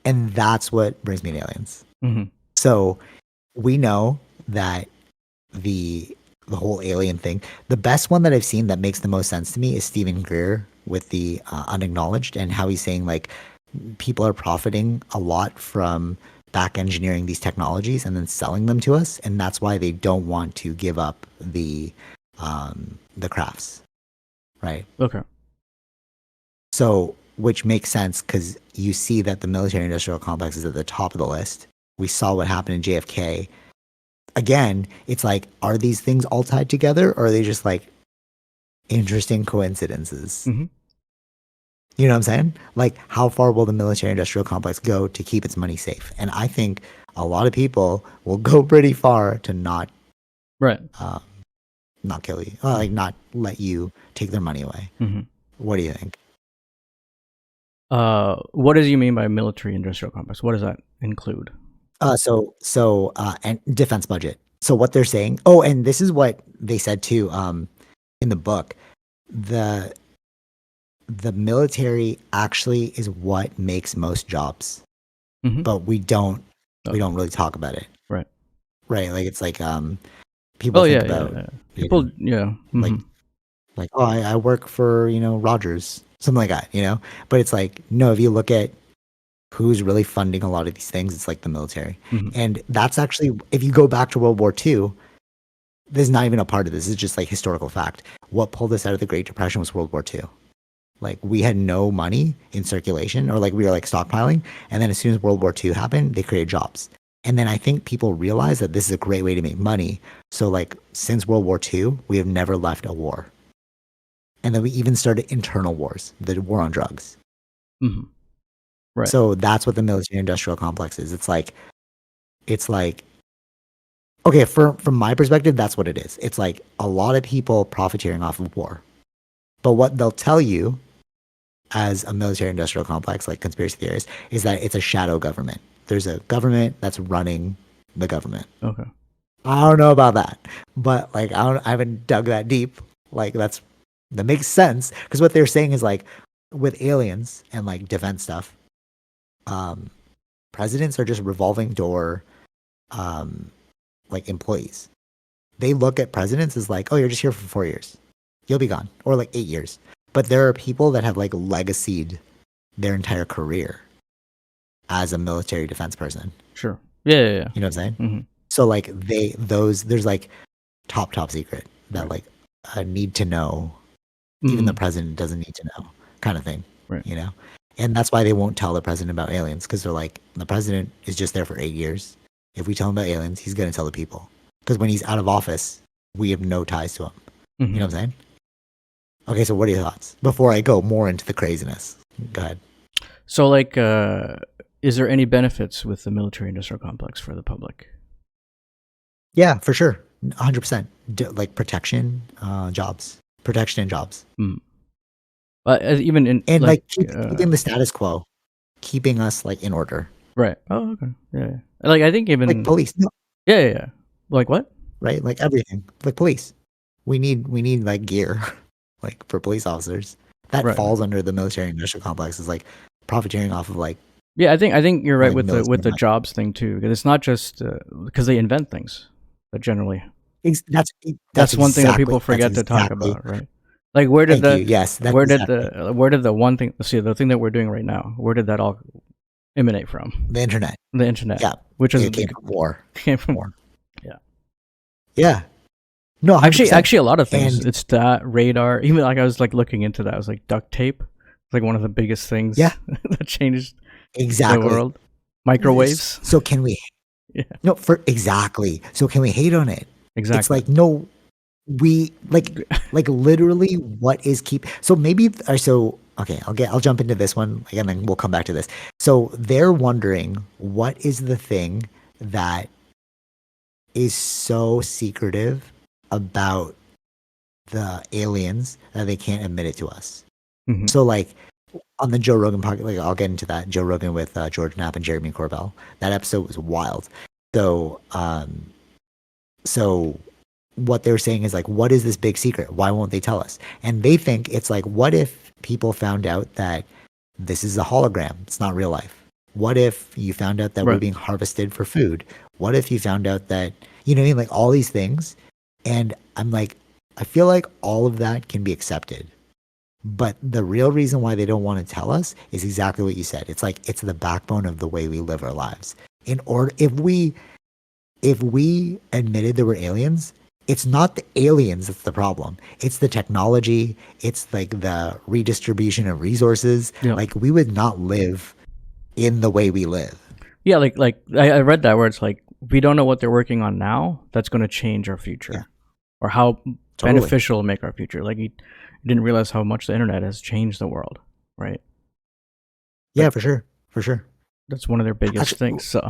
And that's what brings me to aliens. Mm-hmm. So we know that the whole alien thing. The best one that I've seen that makes the most sense to me is Stephen Greer with the unacknowledged, and how he's saying like people are profiting a lot from back engineering these technologies and then selling them to us, and that's why they don't want to give up the crafts, right? Okay. So, which makes sense because you see that the military industrial complex is at the top of the list. We saw what happened in JFK. Again, it's like, are these things all tied together, or are they just like interesting coincidences? Mm-hmm. You know what I'm saying? Like, how far will the military industrial complex go to keep its money safe? And I think a lot of people will go pretty far to Right. uh, not kill you, like not let you take their money away. Mm-hmm. What do you think? What does you mean by military industrial complex? What does that include? And defense budget. So what they're saying, oh, and this is what they said too, in the book, the military actually is what makes most jobs, Mm-hmm. but we don't Okay. really talk about it, Right. right? Like it's like people Oh think yeah, yeah, about yeah. you People, know, yeah. like Mm-hmm. oh, I work for Rogers, something like that, but it's like, no, if you look at who's really funding a lot of these things, it's like the military. Mm-hmm. And that's actually, if you go back to World War II, this is not even a part of this. It's just like historical fact. What pulled us out of the Great Depression was World War II. Like, we had no money in circulation, or like we were like stockpiling. And then as soon as World War II happened, they created jobs. And then I think people realized that this is a great way to make money. So like, since World War II, we have never left a war. And then we even started internal wars, the war on drugs. Mm-hmm. Right. So that's what the military industrial complex is. It's like, okay, from my perspective, that's what it is. It's like a lot of people profiteering off of war. But what they'll tell you as a military industrial complex, like conspiracy theorists, is that it's a shadow government. There's a government that's running the government. Okay. I don't know about that, but like I haven't dug that deep. Like that makes sense, because what they're saying is like, with aliens and like defense stuff, presidents are just revolving door, like employees. They look at presidents as like, oh, you're just here for 4 years, you'll be gone, or like 8 years. But there are people that have like legacied their entire career as a military defense person. Sure. Yeah, yeah, yeah. You know what I'm saying? Mm-hmm. So like there's like top secret that like need to know, even the president doesn't need to know, kind of thing. Right. And that's why they won't tell the president about aliens, because they're like, the president is just there for 8 years. If we tell him about aliens, he's going to tell the people, because when he's out of office, we have no ties to him. Mm-hmm. You know what I'm saying? Okay, so what are your thoughts before I go more into the craziness? Go ahead. So, like, is there any benefits with the military industrial complex for the public? Yeah, for sure. 100%. Like protection, jobs. Protection and jobs. Mm. Even in... And like keeping the status quo. Keeping us like in order. Right. Oh, okay. Yeah. Like, I think even... Like police. No. Yeah. Like what? Right? Like everything. Like police. We need like gear. Like for police officers. That falls under the military industrial complex, is like profiteering off of like... Yeah, I think you're right like with the jobs thing too, because it's not just because they invent things, but generally that's one thing that people forget to talk about, right? Like, where did the one thing, see, the thing that we're doing right now, where did that all emanate from? The internet. The internet. Yeah. Which is it came from war. Came from war. Yeah. Yeah. No, 100%. Actually, a lot of things. And It's that radar. Even like I was like looking into that. I was like duct tape. It's like one of the biggest yeah, things that changed the exactly. world. Microwaves. So can we, Yeah, no, for exactly. So can we hate on it? It's exactly. like, no, we like literally what is keep, so maybe, so, okay, I'll jump into this one again, then we'll come back to this. So they're wondering what is the thing that is so secretive about the aliens that they can't admit it to us. Hmm. So like on the Joe Rogan podcast, like I'll get into that Joe Rogan with George Knapp and Jeremy Corbell. That episode was wild. So so what they're saying is like, what is this big secret? Why won't they tell us? And they think it's like, what if people found out that this is a hologram? It's not real life. What if you found out that we're Right. being harvested for food? What if you found out that, you know what I mean? Like all these things. And I'm like, I feel like all of that can be accepted. But the real reason why they don't want to tell us is exactly what you said. It's like it's the backbone of the way we live our lives. In order, if we admitted there were aliens, it's not the aliens that's the problem. It's the technology. It's like the redistribution of resources. Yeah. Like we would not live in the way we live. Yeah, like I read that where it's like we don't know what they're working on now that's going to change our Yeah, future or how totally. beneficial it'll make our future. Like you didn't realize how much the internet has changed the world, right? Yeah, Like for sure, for sure. that's one of their biggest Actually, things. So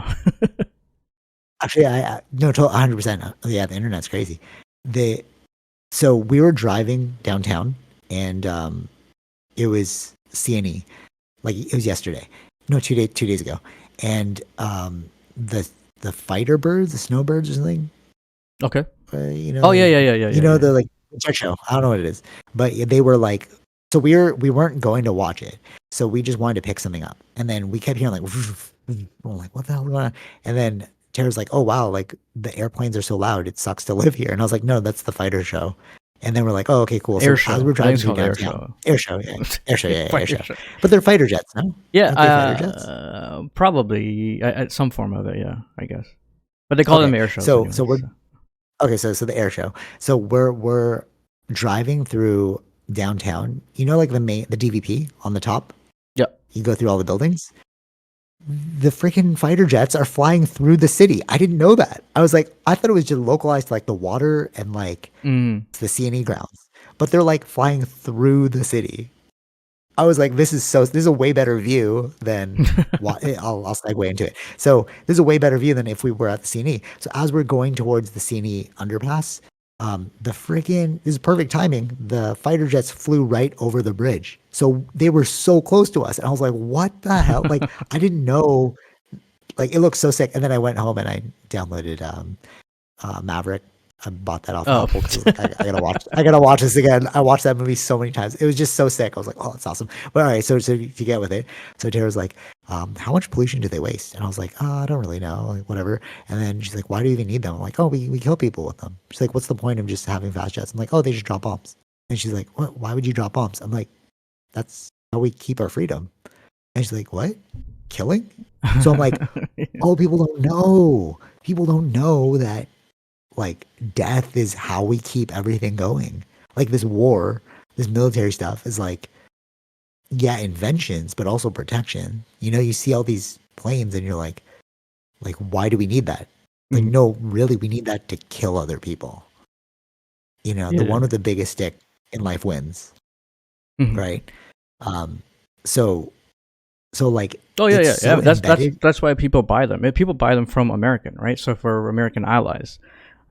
actually, I no, 100%. Yeah, the internet's crazy. The So we were driving downtown, and it was CNE. Like it was yesterday. No, 2 days ago. And the fighter birds, the snowbirds or something. okay. You Oh yeah, know, yeah, yeah, yeah, you yeah, know yeah. the like jet show. I don't know what it is, but yeah, they were like. So we weren't going to watch it. So we just wanted to pick something up, and then we kept hearing like, we're like, what the hell is going on? And then Tara's like, oh wow, like the airplanes are so loud, it sucks to live here. And I was like, no, that's the fighter show. And then we're like, oh okay, cool. Air So as show. we're I think driving it's through called air downtown, show. air show, yeah, air show, yeah, air Fighter show. show. But they're fighter jets, no? Yeah, Aren't they fighter jets? probably some form of it. Yeah, I guess. But they call them Okay, air shows so anyways. we're So. okay. So the air show. So we're driving through downtown. You know, like the DVP on the top. Yeah. You go through all the buildings. The freaking fighter jets are flying through the city. I didn't know that. I was like, I thought it was just localized to like the water and like Mm. the CNE grounds, but they're like flying through the city. I was like, this is a way better view than I'll segue into it. So this is a way better view than if we were at the CNE. So as we're going towards the CNE underpass, the freaking, this is perfect timing. The fighter jets flew right over the bridge. So they were so close to us. And I was like, what the hell? Like, I didn't know, like, it looked so sick. And then I went home and I downloaded Maverick. I bought that off Oh. Apple because like, I gotta watch this again. I watched that movie so many times. It was just so sick. I was like, oh, that's awesome. But all right, so to get with it, so Tara's like, how much pollution do they waste? And I was like, oh, I don't really know, like whatever. And then she's like, why do you even need them? I'm like, oh, we kill people with them. She's like, what's the point of just having fast jets? I'm like, oh, they just drop bombs. And she's like, what? Why would you drop bombs? I'm like, that's how we keep our freedom. And she's like, what? Killing? So I'm like, oh, people don't know. People don't know that like death is how we keep everything going. Like this war, this military stuff is like, yeah, inventions, but also protection. You know, you see all these planes and you're like, why do we need that? Like, Mhm. no, really, we need that to kill other people. You know, the Yeah. one with the biggest stick in life wins, Mhm. right? Um, so, like, Oh yeah, it's yeah, so yeah. That's embedded. that's why people buy them. People buy them from American, right? So for American allies,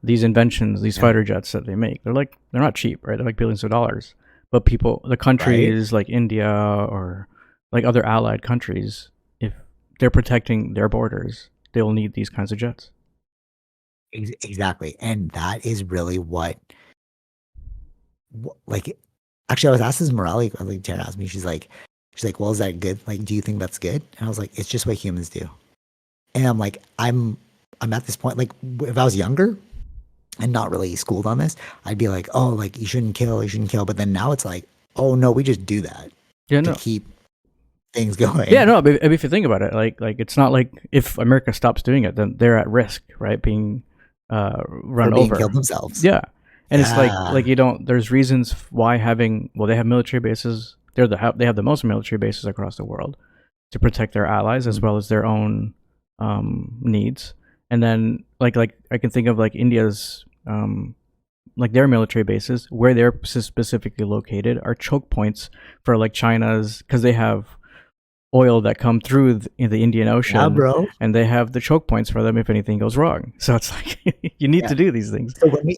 these inventions, these Yeah, fighter jets that they make, they're not cheap, right? They're like billions of dollars. But the right? countries like India or like other allied countries, if they're protecting their borders, they will need these kinds of jets. Exactly. And that is really like, actually, I was asked this Morale, like Tara asked me, she's like, well, is that good? Like, do you think that's good? And I was like, it's just what humans do. And I'm like, I'm at this point, like, if I was younger and not really schooled on this, I'd be like, oh, like, you shouldn't kill, you shouldn't kill. But then now it's like, oh no, we just do that Yeah, to no. keep things Yeah, going. no. But if you think about it, like it's not like if America stops doing it, then they're at risk, right? Being For run being killed over. themselves. Yeah, And it's Yeah. you don't. There's reasons why having. Well, they have military bases. They have the most military bases across the world to protect their allies as Mhm. well as their own needs. And then like I can think of like India's like their military bases where they're specifically located are choke points for like China's, because they have oil that come through the Indian Yeah, Ocean, bro. and they have the choke points for them if anything goes wrong. So it's like you need Yeah. to do these things. So when we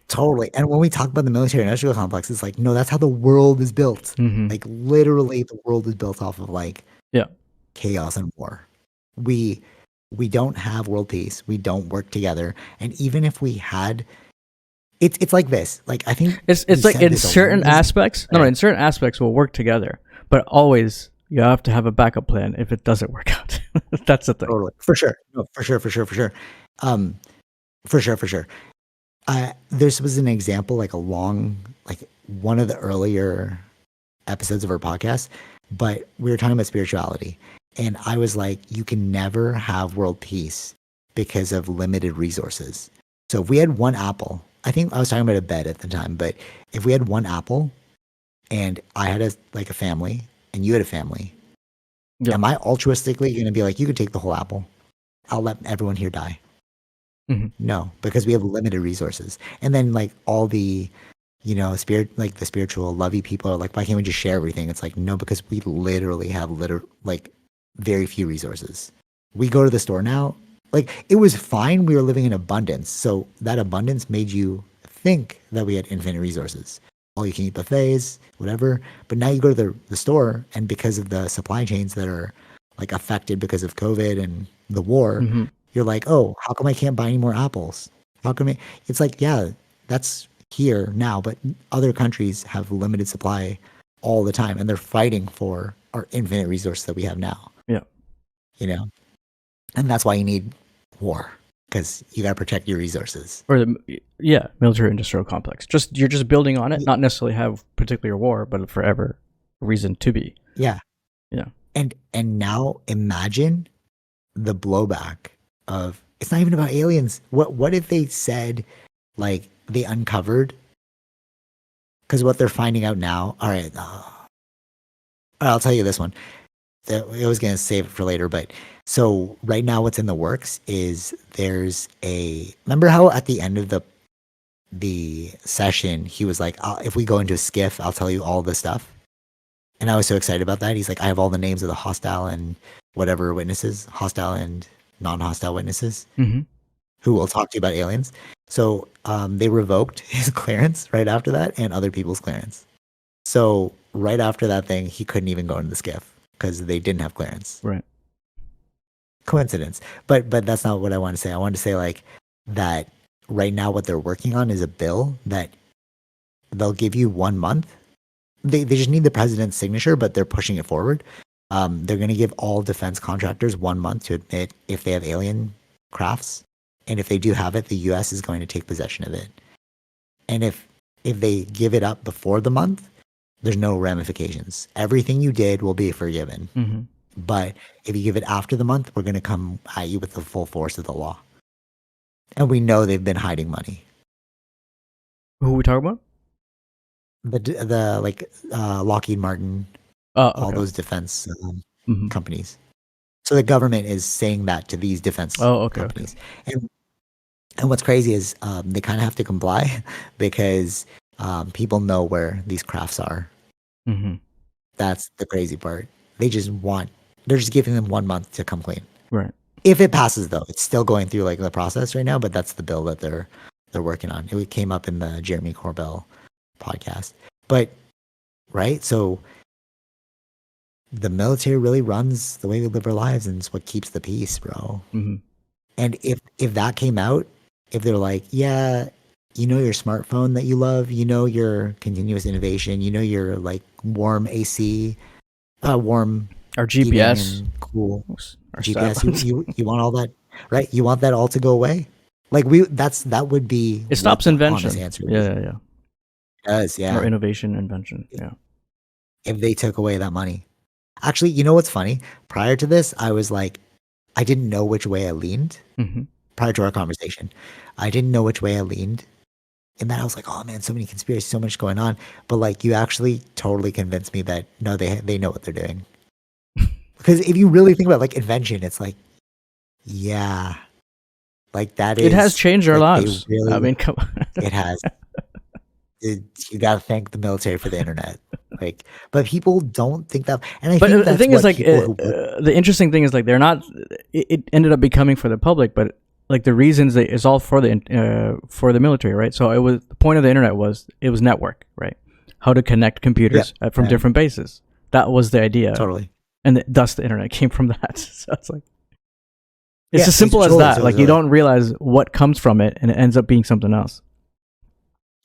totally, and when we talk about the military industrial complex, it's like, no, that's how the world is built. Mm-hmm. Like literally, the world is built off of like Yeah. chaos and war. We we don't have world peace. We don't work together. And even if we had, it's like this. Like I think It's we like said in this a certain reason. aspects. No, in certain aspects we'll work together, but always you have to have a backup plan if it doesn't work out. That's the thing. Totally, for sure, no, for sure. Um, for sure. This was an example, like a long, like one of the earlier episodes of our podcast, but we were talking about spirituality. And I was like, you can never have world peace because of limited resources. So if we had one apple, I think I was talking about a bed at the time, but if we had one apple and I had a family and you had a family, Yeah. am I altruistically going to be like, you could take the whole apple? I'll let everyone here die. Mm-hmm. No, because we have limited resources. And then like all the, like the spiritual lovey people are like, why can't we just share everything? It's like, no, because we literally have like very few resources. We go to the store now, like it was fine. We were living in abundance. So that abundance made you think that we had infinite resources. All you can eat buffets, whatever. But now you go to the store, and because of the supply chains that are like affected because of COVID and the war, Mm-hmm. you're like, oh, how come I can't buy any more apples? How come it's like, yeah, that's here now, but other countries have limited supply all the time, and they're fighting for our infinite resource that we have now. Yeah. And that's why you need war, because you got to protect your resources. Or military industrial complex. You're just building on it, not necessarily have particular war, but forever reason to be. Yeah. Yeah. And now imagine the blowback of, it's not even about aliens. What if they said like they uncovered, because what they're finding out now, all right, I'll tell you this one. I was going to save it for later, but so right now what's in the works is remember how at the end of the session he was like, if we go into a skiff, I'll tell you all the stuff. And I was so excited about that. He's like, I have all the names of the hostile and whatever witnesses, hostile and non-hostile witnesses, Mm-hmm. who will talk to you about aliens. So they revoked his clearance right after that, and other people's clearance. So right after that thing, he couldn't even go into the skiff because they didn't have clearance. Right. Coincidence. But that's not what I want to say. I want to say like that right now what they're working on is a bill that they'll give you 1 month. They just need the president's signature, but they're pushing it forward. They're going to give all defense contractors 1 month to admit if they have alien crafts. And if they do have it, the U.S. is going to take possession of it. And if they give it up before the month, there's no ramifications. Everything you did will be forgiven. Mm-hmm. But if you give it after the month, we're going to come at you with the full force of the law. And we know they've been hiding money. Who are we talking about? The Lockheed Martin, Okay. all those defense Mm-hmm. companies. So the government is saying that to these defense companies. Okay. And what's crazy is they kind of have to comply because people know where these crafts are. Mm-hmm. That's the crazy part. They're just giving them 1 month to come clean. Right. If it passes, though, it's still going through like the process right now. But that's the bill that they're working on. It came up in the Jeremy Corbell podcast. But right, so the military really runs the way we live our lives, and it's what keeps the peace, bro. Mm-hmm. And if that came out, if they're like, yeah, your smartphone that you love, your continuous innovation, your like warm AC, warm Our GPS, cool our GPS. You want all that, right? You want that all to go away? Like that would be it stops invention. Answer Yeah. It does, yeah. Or innovation, invention. Yeah. If they took away that money. Actually, you know what's funny? Prior to this, I was like, I didn't know which way I leaned. Mm-hmm. Prior to our conversation, I didn't know which way I leaned. And then I was like, oh man, so many conspiracies, so much going on. But like, you actually totally convinced me that no, they know what they're doing. Because if you really think about like invention, it's like, yeah, like that It has is changed our like they lives. I really mean, come on. it has. You got to thank the military for the internet. Like, but people don't think that, and I But think the that's thing is, what like, people who work. the interesting thing is, like, they're not. It ended up becoming for the public, but like the reasons they is all for the military, right? So it was the point of the internet was it was network, right? How to connect Yeah, computers from yeah, different bases. That was the idea, totally. and thus the internet came from that. So it's like it's Yeah, as it's simple as totally, that. totally, Like you totally. don't realize what comes from it, and it ends up being something else.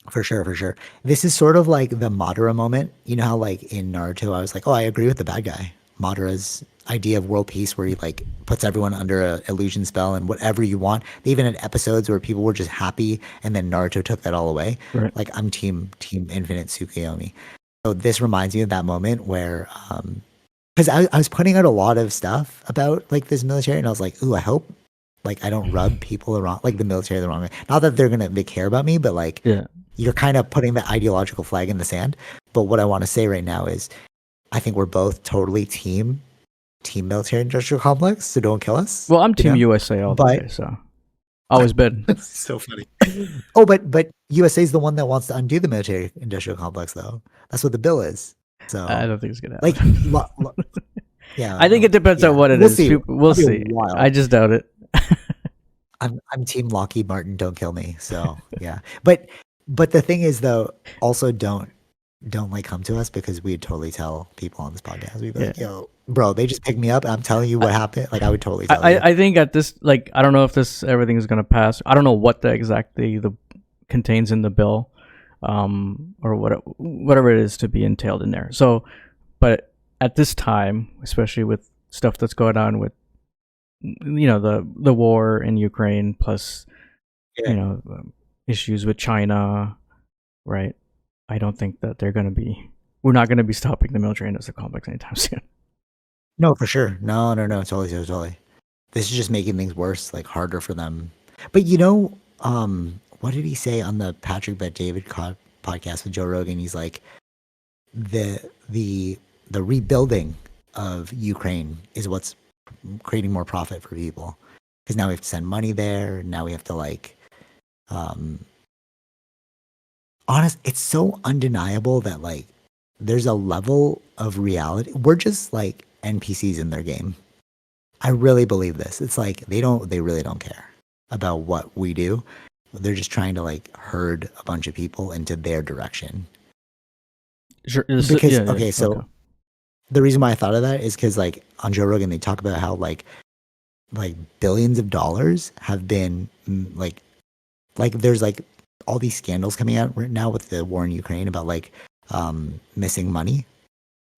For sure, for sure. This is sort of like the Madara moment. You know how like in Naruto, I was like, oh, I agree with the bad guy. Madara's idea of world peace, where he like puts everyone under a illusion spell and whatever you want. They even had episodes where people were just happy, and then Naruto took that all away. Right. Like I'm team Infinite Tsukuyomi. So this reminds me of that moment where, because I was putting out a lot of stuff about like this military, and I was like, ooh, I hope like I don't rub people around like the military the wrong way. Not that they care about me, but like Yeah. you're kind of putting the ideological flag in the sand. But what I want to say right now is I think we're both totally team military industrial complex, so don't kill us, Well, I'm you Team know? USA all the But way, so always been. that's so funny. Oh, but USA is the one that wants to undo the military industrial complex though. That's what the bill is. I So don't think it's gonna like happen. yeah, I think it depends on yeah. what it We'll is. see. We'll That'll be see. I wild. just doubt it. I'm team Lockheed Martin, don't kill me. So yeah. But the thing is though, also don't like come to us because we'd totally tell people on this podcast. We'd be Yeah. like, yo, bro, they just picked me up. I'm telling you I, what happened. Like I would totally tell you. I think at this, like, I don't know if this everything is gonna pass. I don't know what the exactly the contains in the bill, or whatever it is to be entailed in there. So, but at this time, especially with stuff that's going on with the war in Ukraine, plus Yeah. issues with China, right? I don't think that we're not gonna be stopping the military industrial complex anytime soon. No, for sure. No, no, no, totally, totally, totally. This is just making things worse, like harder for them. But what did he say on the Patrick Bet David podcast with Joe Rogan? He's like, the the the rebuilding of Ukraine is what's creating more profit for people because now we have to send money there. Now we have to like, um, it's so undeniable that like there's a level of reality. We're just like NPCs in their game. I really believe this. It's like they really don't care about what we do. They're just trying to like herd a bunch of people into their direction. Sure. Because Yeah. okay, Okay. so the reason why I thought of that is because like on Joe Rogan they talk about how like billions of dollars have been like there's like all these scandals coming out right now with the war in Ukraine about like missing money.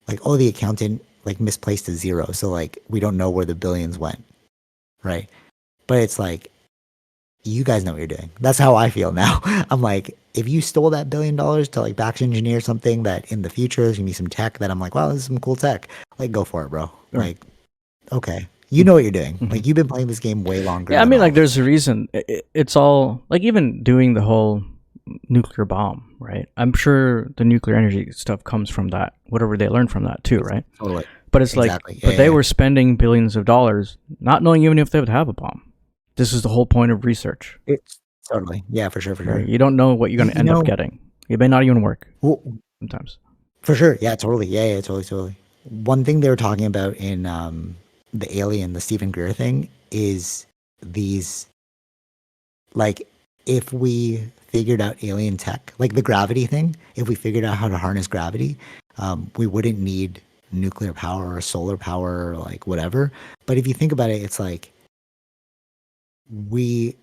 Like oh the accountant like misplaced a zero, so like we don't know where the billions went, right? But it's like you guys know what you're doing. That's how I feel now. I'm like, if you stole that $1 billion to like back engineer something that in the future there's gonna be some tech that I'm like, wow, this is some cool tech. Like, go for it, bro. Right. Like, okay, you know what you're doing. Mm-hmm. Like, you've been playing this game way longer. Yeah, I than mean, all like, of there's us. a reason. It's all like even doing the whole nuclear bomb, right? I'm sure the nuclear energy stuff comes from that, whatever they learned from that too, right? Totally. But it's Exactly. like, Yeah, but they yeah. were spending billions of dollars, not knowing even if they would have a bomb. This is the whole point of research, It's totally. Yeah, for sure, for right? sure. You don't know what you're going to You end up know, getting. It may not even work well, sometimes. for sure. Yeah, totally. Yeah, yeah, totally, totally. One thing they were talking about in the Alien, the Stephen Greer thing, is these like if we figured out alien tech, like the gravity thing, if we figured out how to harness gravity, we wouldn't need nuclear power or solar power or like whatever. But if you think about it, it's like we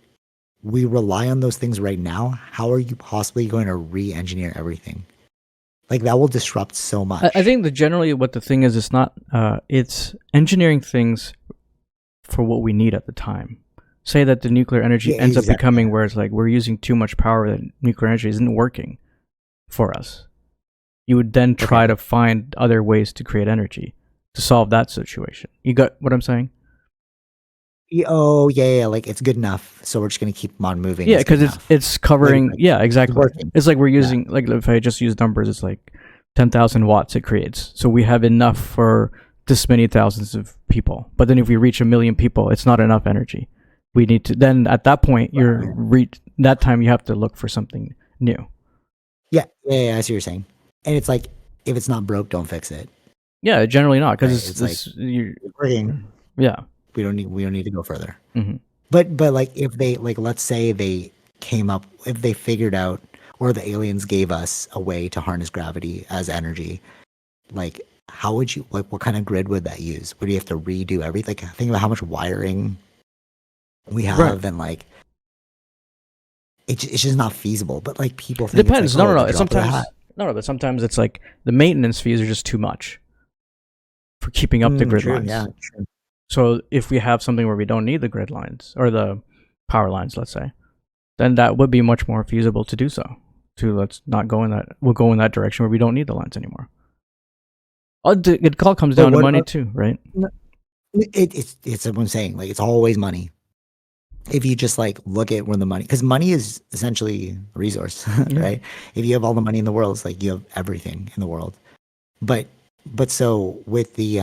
we rely on those things right now. How are you possibly going to re-engineer everything? Like that will disrupt so much. I think that generally what the thing is, it's not, it's engineering things for what we need at the time. Say that the nuclear energy Yeah, ends up exactly. becoming where it's like we're using too much power that nuclear energy isn't working for us. You would then try to find other ways to create energy to solve that situation. You got what I'm saying? Oh yeah, like it's good enough, so we're just gonna keep on moving. Yeah, It's good because enough. it's covering. Like Yeah, it's exactly. working. It's like we're Yeah. using, like, if I just use numbers, it's like 10,000 watts it creates. So we have enough for this many thousands of people. But then if we reach a million people, it's not enough energy. We need to then at that point you're Right. reach that time you have to look for something new. Yeah, I see what you're saying. And it's like if it's not broke, don't fix it. Yeah, generally not because Right. it's It's like this. You, it's working. yeah. We don't need to go further. Hmm. But like if they like let's say they came up if they figured out or the aliens gave us a way to harness gravity as energy, like how would you like what kind of grid would that use? Would you have to redo everything? Like think about how much wiring we Right. have and like it's just not feasible. But like people It think it's like depends. No, oh no, the no. It's drop of the hat. sometimes no, but sometimes it's like the maintenance fees are just too much for keeping up the grid True, yeah, lines. true. So if we have something where we don't need the grid lines or the power lines, let's say, then that would be much more feasible to do so. To let's not go in that. We'll go in that direction where we don't need the lines anymore. It all comes But down to what money about too, right? it's what I'm saying. Like it's always money. If you just like look at where the money because money is essentially a resource, Yeah. right? If you have all the money in the world, it's like you have everything in the world. But so with the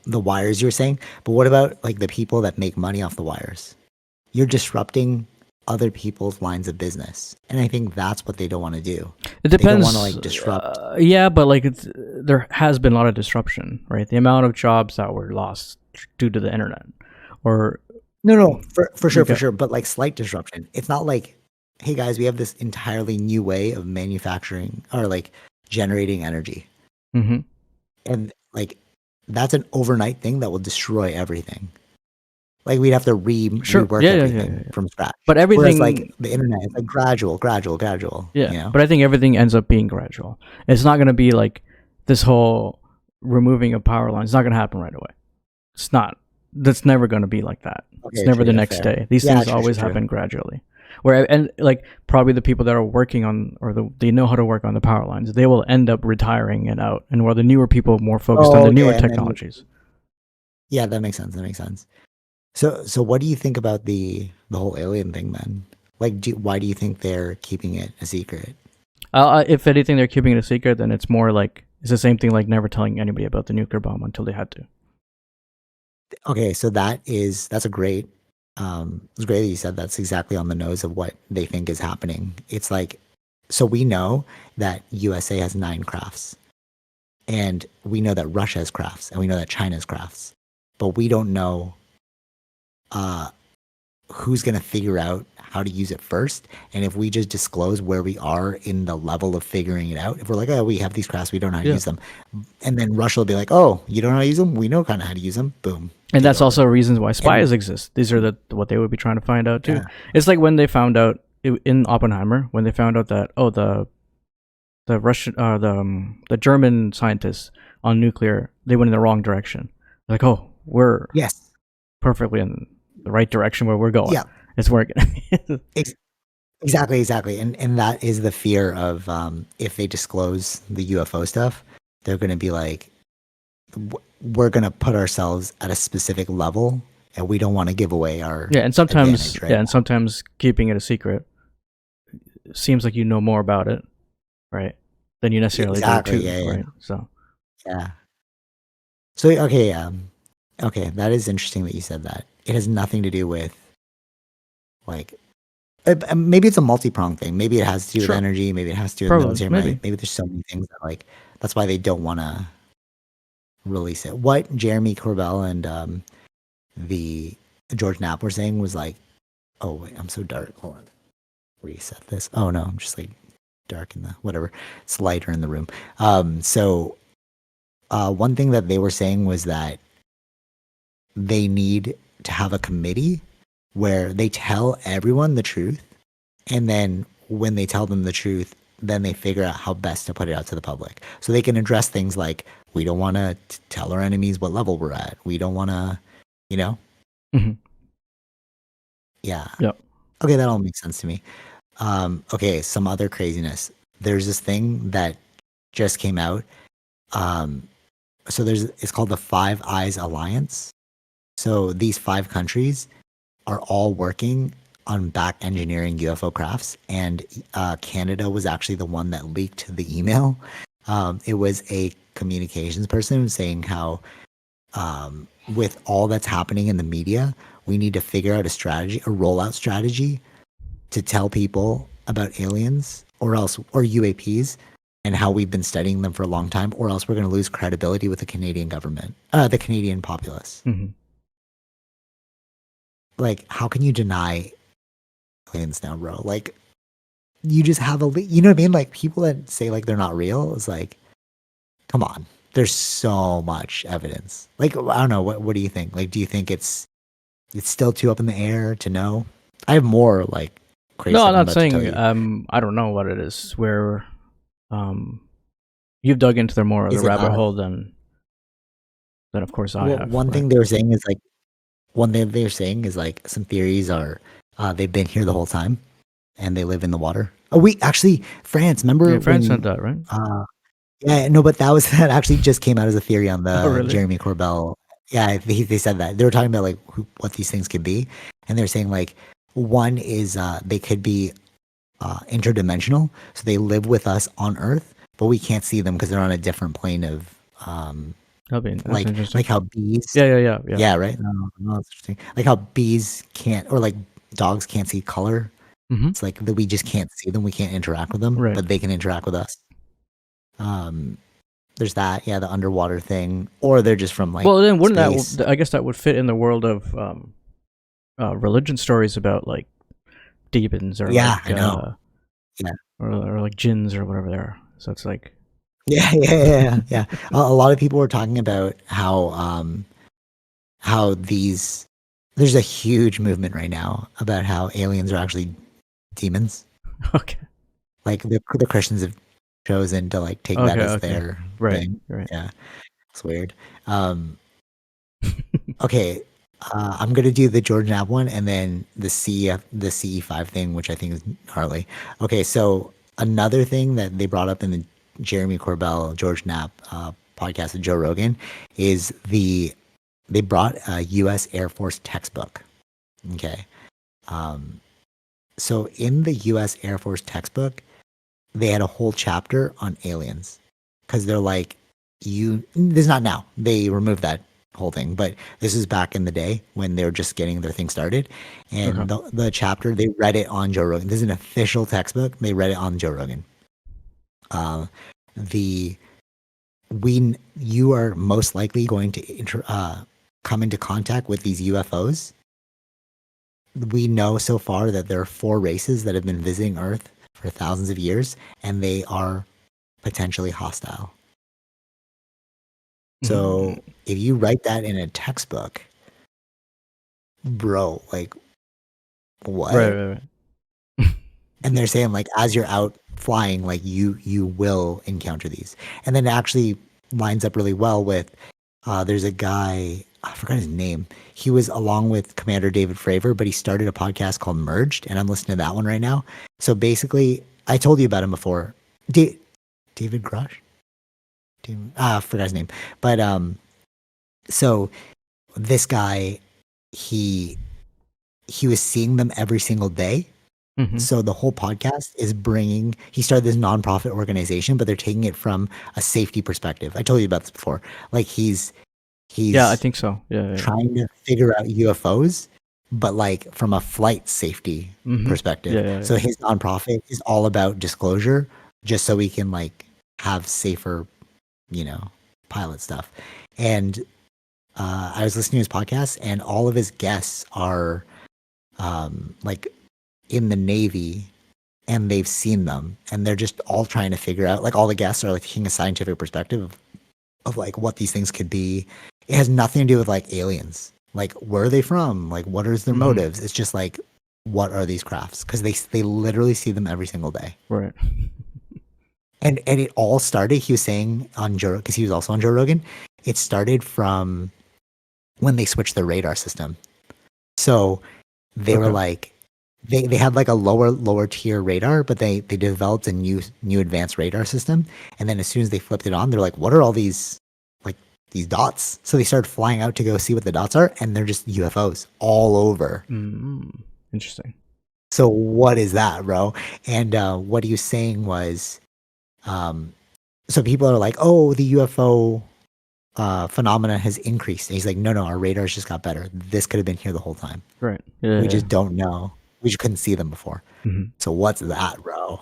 wires you were saying, but what about like the people that make money off the wires? You're disrupting other people's lines of business. And I think that's what they don't want to do. It They don't want to depends. like disrupt. Yeah, but like there has been a lot of disruption, right? The amount of jobs that were lost due to the internet, or No, for you sure, for got. sure. But like slight disruption. It's not like, hey guys, we have this entirely new way of manufacturing or like generating energy. Mm-hmm. And like that's an overnight thing that will destroy everything. Like we'd have to Sure. rework Yeah, yeah, yeah, yeah, everything yeah. from scratch. But Whereas like everything. the internet is like gradual, Yeah, you know? but I think everything ends up being gradual. It's not going to be like this whole removing of power lines. It's not going to happen right away. It's not. That's never going to be like that. It's Okay, never true, the yeah, next fair. day. These Yeah, things true, always true. happen gradually. Where and like probably the people that are working on or they know how to work on the power lines, they will end up retiring and out. And while the newer people more focused on Oh, the newer okay, and then technologies. yeah, that makes sense. That makes sense. So what do you think about the whole alien thing then? Like, why do you think they're keeping it a secret? If anything, they're keeping it a secret, then it's more like it's the same thing like never telling anybody about the nuclear bomb until they had to. Okay, so that's a great it's great that you said that's exactly on the nose of what they think is happening. It's like so we know that USA has 9 crafts and we know that Russia has crafts and we know that China has crafts. But we don't know uh who's going to figure out how to use it first. And if we just disclose where we are in the level of figuring it out, if we're like, oh, we have these crafts, we don't know how to Yeah. use them. And then Russia will be like, oh, you don't know how to use them? We know kind of how to use them. Boom. And Take that's over. also reasons why And spies exist. These are what they would be trying to find out too. yeah. It's like when they found out in Oppenheimer when they found out that the Russian the German scientists on nuclear they went in the wrong direction. Like, oh, we're Yes. perfectly in the right direction where we're going. Yeah. It's working. Ex- exactly. And that is the fear of if they disclose the UFO stuff, they're going to be like, we're going to put ourselves at a specific level and we don't want to give away our Yeah, and sometimes advantage, right? keeping it a secret seems like you know more about it, right? Than you necessarily do Exactly. too, Yeah. right? So Yeah. So okay, okay, that is interesting that you said that. It has nothing to do with like maybe it's a multi-pronged thing. Maybe it has to do with sure, energy. Maybe it has to do with probably, military. maybe. Maybe there's so many things that like that's why they don't want to release it. What Jeremy Corbell and the George Knapp were saying was like, oh wait, I'm so dark. Hold on, reset this. Oh no, I'm just like dark in the whatever. It's lighter in the room. So one thing that they were saying was that they need to have a committee where they tell everyone the truth. And then when they tell them the truth, then they figure out how best to put it out to the public. So they can address things like, we don't want to tell our enemies what level we're at. We don't want to, you know? Hmm. Yeah. Yep. Okay, that all makes sense to me. Okay, some other craziness. There's this thing that just came out. So it's called the Five Eyes Alliance. So these 5 countries are all working on back engineering UFO crafts, and Canada was actually the one that leaked the email. It was a communications person saying how, with all that's happening in the media, we need to figure out a strategy, a rollout strategy to tell people about aliens or UAPs and how we've been studying them for a long time, or else we're going to lose credibility with the Canadian government, the Canadian populace. Mm-hmm. Like, how can you deny aliens now, bro? Like, you just have you know what I mean? Like, people that say like they're not real, it's like, come on. There's so much evidence. Like, I don't know. What do you think? Like, do you think it's still too up in the air to know? I have more like crazy No, stuff I'm I'm not about to tell saying. you. I don't know what it is. Where you've dug into the more of the Is it rabbit us? hole than of course I Well, have. one Right. thing they were saying is like one thing they're saying is like some theories are they've been here the whole time and they live in the water. Oh, we actually France. Remember Yeah, France said when? that, right? Yeah, no, but that was that actually just came out as a theory on Oh, the really? Jeremy Corbell. Yeah, they said that they were talking about like what these things could be, and they're saying like one is they could be interdimensional, so they live with us on Earth, but we can't see them because they're on a different plane of That's interesting. like how bees. Yeah. Yeah, right. No, no, that's interesting. Like how bees can't, or like dogs can't see color. Mm-hmm. It's like that we just can't see them. We can't interact with them, Right. but they can interact with us. Um, there's that, yeah, the underwater thing, or they're just from like Well, then wouldn't space. that? I guess that would fit in the world of religion stories about like demons or Yeah, I know. Yeah, or like jinns or whatever they are. So it's like, yeah. A lot of people were talking about how these there's a huge movement right now about how aliens are actually demons. okay, Like the Christians have chosen to like take that as okay, their right, thing. right. Yeah, it's weird. Um, okay, I'm gonna do the George Knapp one and then the CE5 thing, which I think is Harley. Okay, so another thing that they brought up in the Jeremy Corbell George Knapp podcast with Joe Rogan is they brought a U.S. Air Force textbook. Okay, um, so in the U.S. Air Force textbook, they had a whole chapter on aliens because they're like, this is not now. They removed that whole thing, but this is back in the day when they were just getting their thing started. Okay. And the chapter, they read it on Joe Rogan. This is an official textbook. They read it on Joe Rogan. The you are most likely going to come into contact with these UFOs. We know so far that there are 4 races that have been visiting Earth for thousands of years, and they are potentially hostile. Mm-hmm. So if you write that in a textbook, bro, like Right, what? right, right. And they're saying like as you're out flying, like you will encounter these. And then it actually lines up really well with there's a guy, I forgot his name. He was along with Commander David Fravor, but he started a podcast called Merged, and I'm listening to that one right now. So basically, I told you about him before. David Grush? I forgot his name. But so this guy, he he was seeing them every single day. Mm-hmm. So the whole podcast is he started this nonprofit organization, but they're taking it from a safety perspective. I told you about this before. Like Yeah, I he's think so. Yeah. trying to figure out UFOs, but like from a flight safety Mm-hmm. perspective. Yeah. So his nonprofit is all about disclosure, just so we can like have safer, you know, pilot stuff. And I was listening to his podcast, and all of his guests are like in the Navy, and they've seen them, and they're just all trying to figure out. Like all the guests are like taking a scientific perspective of like what these things could be. It has nothing to do with like aliens. Like where are they from? Like what is their Mm-hmm. motives? It's just like what are these crafts? Because they literally see them every single day. Right. And it all started. He was saying on Joe, because he was also on Joe Rogan. It started from when they switched the radar system. So they were Okay. like they had like a lower tier radar, but they developed a new advanced radar system. And then as soon as they flipped it on, they're like, what are all these like these dots. So they started flying out to go see what the dots are, and they're just UFOs all over. Interesting. So what is that, bro? And what he was saying was, um, so people are like, "Oh, the UFO phenomena has increased." And he's like, "No, our radars just got better. This could have been here the whole time. Right. Yeah. We Yeah. just don't know. We just couldn't see them before." Mhm. So what's that, bro?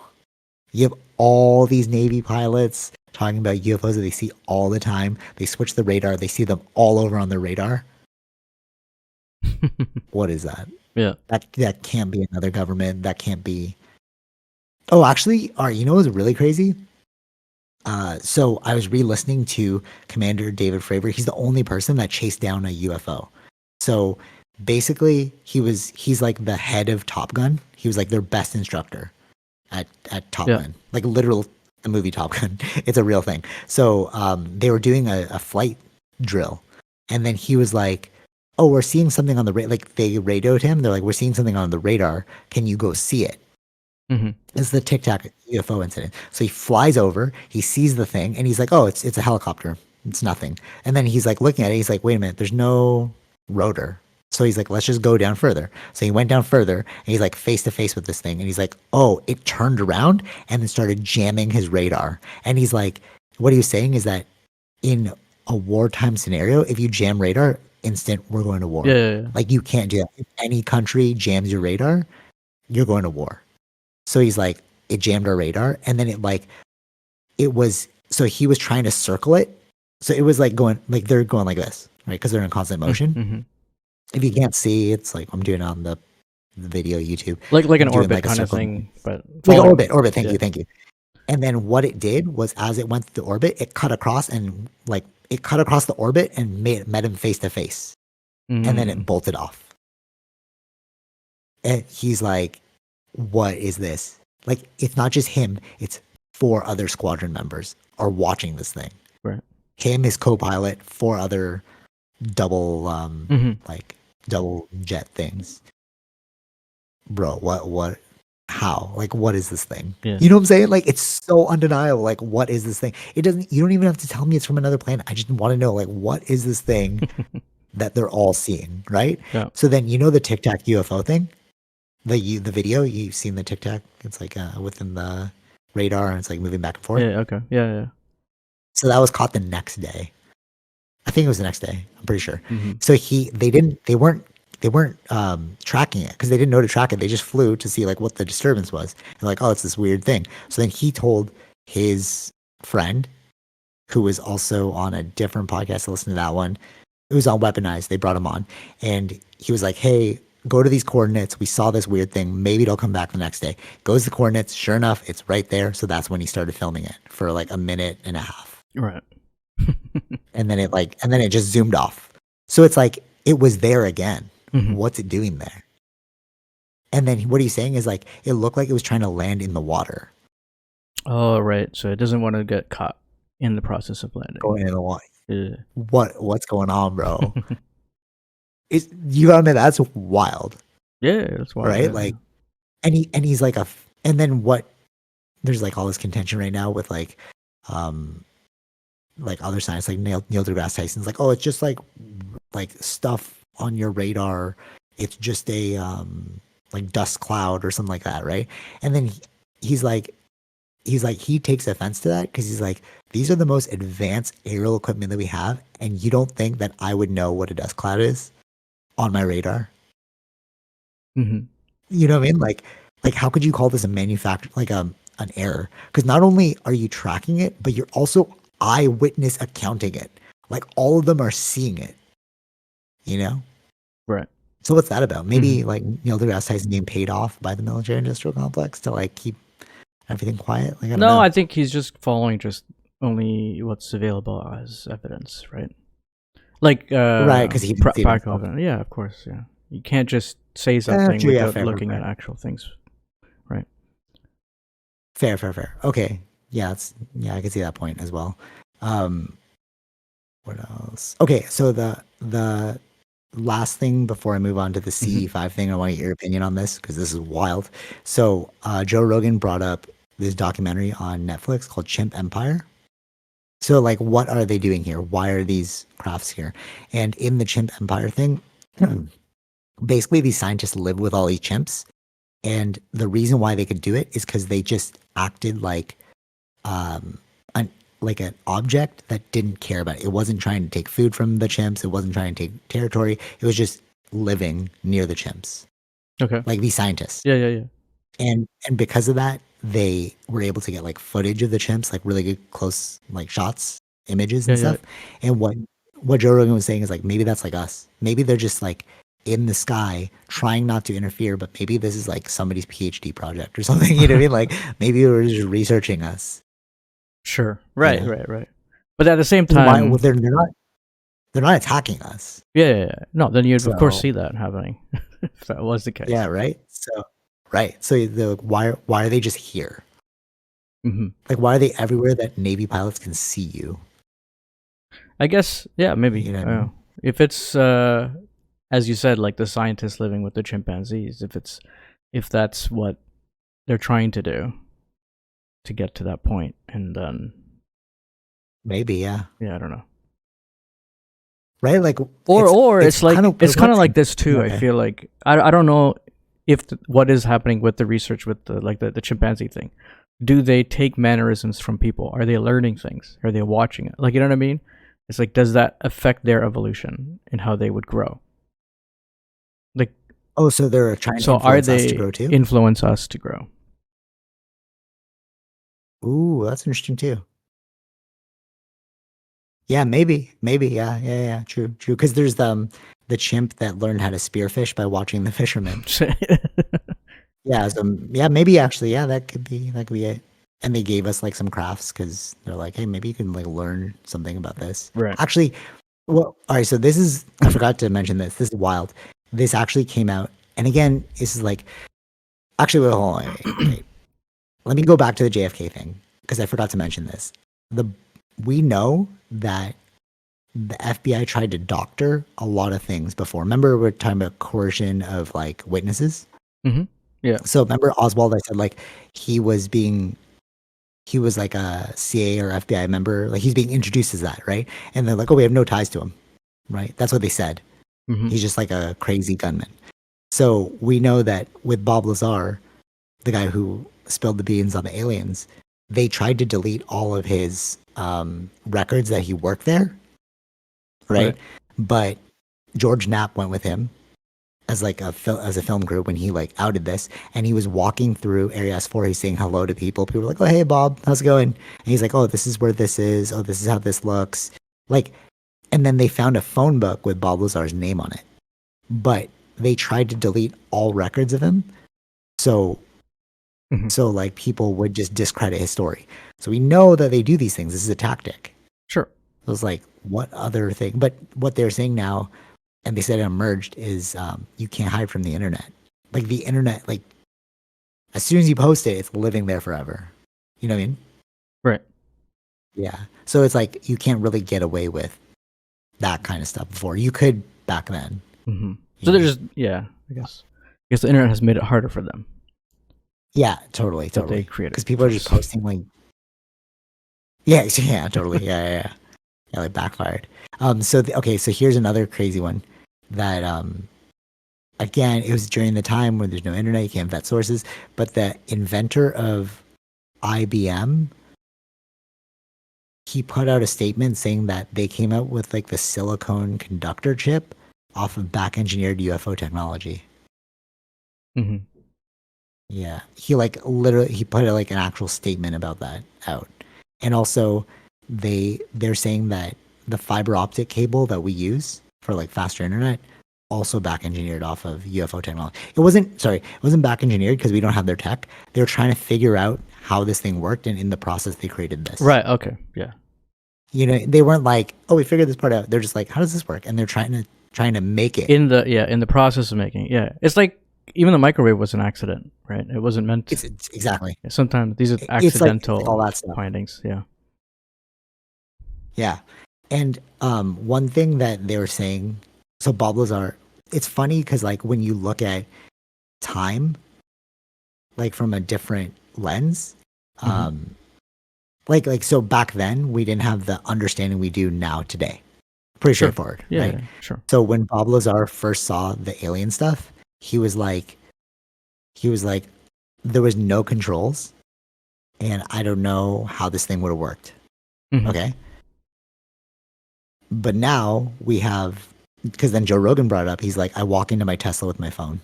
You have all these Navy pilots talking about UFOs that they see all the time. They switch the radar. They see them all over on their radar. What is that? Yeah. That can't be another government. That can't be. Oh, actually, all right. You know what's really crazy? So I was re-listening to Commander David Fravor. He's the only person that chased down a UFO. So basically, he's like the head of Top Gun. He was like their best instructor at Top Yeah. Gun, like literal the movie Top Gun. It's a real thing. So they were doing a flight drill, and then he was like, "Oh, we're seeing something on the like they radioed him. They're like, we're seeing something on the radar. Can you go see it?" Hmm. It's the Tic Tac UFO incident. So he flies over, he sees the thing, and he's like, "Oh, it's a helicopter. It's nothing." And then he's like looking at it. He's like, "Wait a minute. There's no rotor." So he's like, "Let's just go down further." So he went down further, and he's like face to face with this thing, and he's like, "Oh, it turned around and then started jamming his radar." And he's like, "What he was saying is that in a wartime scenario, if you jam radar, instant, we're going to war. Yeah. Yeah. Yeah. Like you can't do that. If any country jams your radar, you're going to war." So he's like, it jammed our radar, and then it was so he was trying to circle it. So it was like going like they're going like this, right? Because they're in constant motion. Mm-hmm. If you can't see, it's like I'm doing it on the video YouTube. Like an I'm doing orbit like a kind of circle, thing, but like following. orbit. Thank Yeah. you, thank you. And then what it did was, as it went through the orbit, it cut across and like it cut across the orbit and met him face to face, and then it bolted off. And he's like, "What is this?" Like, it's not just him, it's 4 other squadron members are watching this thing. Right. Him, his co-pilot, 4 other double Mhm. like double jet things. Bro, what how? Like, what is this thing? Yeah. You know what I'm saying? Like, it's so undeniable. Like, what is this thing? You don't even have to tell me it's from another planet. I just want to know, like, what is this thing that they're all seeing, right? Yeah. So then, you know, the Tic Tac UFO thing? The video, you've seen the Tic Tac? It's like within the radar, and it's like moving back and forth. Yeah. Okay. Yeah. Yeah. So that was caught the next day. I think it was the next day. I'm pretty sure. Mm-hmm. So they weren't tracking it because they didn't know to track it. They just flew to see like what the disturbance was. And like, oh, it's this weird thing. So then he told his friend, who was also on a different podcast, to listen to that one. It was on Weaponized. They brought him on, and he was like, "Hey, go to these coordinates. We saw this weird thing. Maybe it'll come back the next day." Goes to coordinates. Sure enough, it's right there. So that's when he started filming it for like a minute and a half. Right. And then it just zoomed off. So it's like it was there again. Mhm. What's it doing there? And then what he's saying is like it looked like it was trying to land in the water. Oh, right. So it doesn't want to get caught in the process of landing. Going in the water. Yeah. What's going on, bro? You gotta admit that's wild. Yeah, that's why. Right? Yeah. Like and he's like and then what there's like all this contention right now with like other science like Neil deGrasse Tyson's like, "Oh, it's just like stuff on your radar. It's just a like dust cloud or something like that," right? And then he's like he takes offense to that because he's like, "These are the most advanced aerial equipment that we have, and you don't think that I would know what a dust cloud is on my radar?" Mm-hmm. You know what I mean? Like how could you call this a manufacture like an error? Because not only are you tracking it, but you're also eyewitness accounting it. Like all of them are seeing it. You know? Right. So what's that about? Maybe like Neil deGrasse Tyson being paid off by the military industrial complex to like keep everything quiet? Like, I don't know. I think he's just following just only what's available as evidence, right? Like right, because he didn't see it practical himself. evidence. Yeah, of course. Yeah, you can't just say something true, yeah, without fair, looking fair. at actual things, right? Fair. Okay. Yeah, I can see that point as well. What else? Okay, so the last thing before I move on to the CE5 thing, I want to get your opinion on this because this is wild. So Joe Rogan brought up this documentary on Netflix called Chimp Empire. So like, what are they doing here? Why are these crafts here? And in the chimp empire thing, basically these scientists live with all these chimps, and the reason why they could do it is because they just acted like um an like an object that didn't care about it. It wasn't trying to take food from the chimps. It wasn't trying to take territory. It was just living near the chimps, Okay. like these scientists. Yeah, yeah, yeah. And because of that, they were able to get like footage of the chimps, like really good close like shots, images Yeah, and yeah. stuff. And what Joe Rogan was saying is like maybe that's like us. Maybe they're just like in the sky trying not to interfere, but maybe this is like somebody's PhD project or something. You know what I mean? Like maybe they were just researching us. Sure. You Right, know? right, right. But at the same And why? Well, time, they're not attacking us. yeah, yeah, yeah. No, then you'd of course So see that happening if that was the yeah, case. right. So right. So why are they just here? Hmm. Like why are they everywhere that Navy pilots can see you? I guess, yeah, maybe. You know what I mean? If it's as you said, like the scientists living with the chimpanzees, if that's what they're trying to do to get to that point, and then Maybe, yeah. yeah, I don't know. Right? Like Or it's like kind of it's kind of like perplexing. this too. I Okay. feel like I don't know if what is happening with the research with the chimpanzee thing. Do they take mannerisms from people? Are they learning things? Are they watching it? Like, you know what I mean? It's like, does that affect their evolution and how they would grow? Like, Oh, so they're trying to so are influence us to they grow too? influence us to grow? Ooh, that's interesting too. Yeah, maybe. Maybe. Yeah, yeah, yeah. True, true. Because there's the chimp that learned how to spearfish by watching the fishermen. Yeah, so yeah, maybe actually, yeah, that could be it. And they gave us like some crafts because they're like, hey, maybe you can like learn something about this. Right. Actually, well, all right. So this is I forgot to mention this. This is wild. This actually came out, and again, this is like actually wait, hold on, wait. Let me go back to the JFK thing because I forgot to mention this. The we know that the FBI tried to doctor a lot of things before. Remember, we're talking about coercion of like witnesses. Mm-hmm. Yeah. So remember Oswald? I said like he was being he was like a CA or FBI member. Like he's being introduced as that, right? And they're like, oh, we have no ties to him, right? That's what they said. Mm-hmm. He's just like a crazy gunman. So we know that with Bob Lazar, the guy who spilled the beans on the aliens, they tried to delete all of his records that he worked there, right? Right. But George Knapp went with him as like as a film crew when he like outed this, and he was walking through Area S4. He's saying hello to people. People were like, "Oh, hey, Bob, how's it going?" And he's like, "Oh, this is where this is. Oh, this is how this looks." Like, and then they found a phone book with Bob Lazar's name on it, but they tried to delete all records of him. So Mm-hmm. so like people would just discredit his story. So we know that they do these things. This is a tactic. Sure. So it's like, what other thing? But what they're saying now, and they said it emerged, is you can't hide from the internet. Like the internet, like as soon as you post it, it's living there forever. You know what I mean? Right. Yeah. So it's like you can't really get away with that kind of stuff before. You could back then. Mm-hmm. You So they're know? just I guess the internet has made it harder for them, Yeah, totally, but they totally. create Because it people are just first. posting like, yeah, yeah, totally, yeah, like backfired. So okay, so here's another crazy one that again, it was during the time when there's no internet, you can't vet sources, but the inventor of IBM, he put out a statement saying that they came out with like the silicone conductor chip off of back engineered UFO technology. Mm-hmm. Yeah. He like literally he put like an actual statement about that out. And also they're saying that the fiber optic cable that we use for like faster internet also back engineered off of UFO technology. It wasn't back engineered because we don't have their tech. They were trying to figure out how this thing worked, and in the process they created this. Right. Okay. Yeah. You know, they weren't like, "Oh, we figured this part out." They're just like, "How does this work?" And they're trying to make it. In the process of making it, yeah, it's like even the microwave was an accident, right? It wasn't meant to. It's exactly. Sometimes these are It's like all accidental that stuff. findings. Yeah. Yeah. And one thing that they were saying, so Bob Lazar, it's funny because like when you look at time, like from a different lens, Mhm. um, So back then we didn't have the understanding we do now today. Pretty Sure. straightforward, Yeah, right? yeah, sure. So when Bob Lazar first saw the alien stuff, he was like, he was like, there was no controls, and I don't know how this thing would have worked. Hmm. Okay, but now we have, because then Joe Rogan brought it up. He's like, I walk into my Tesla with my phone.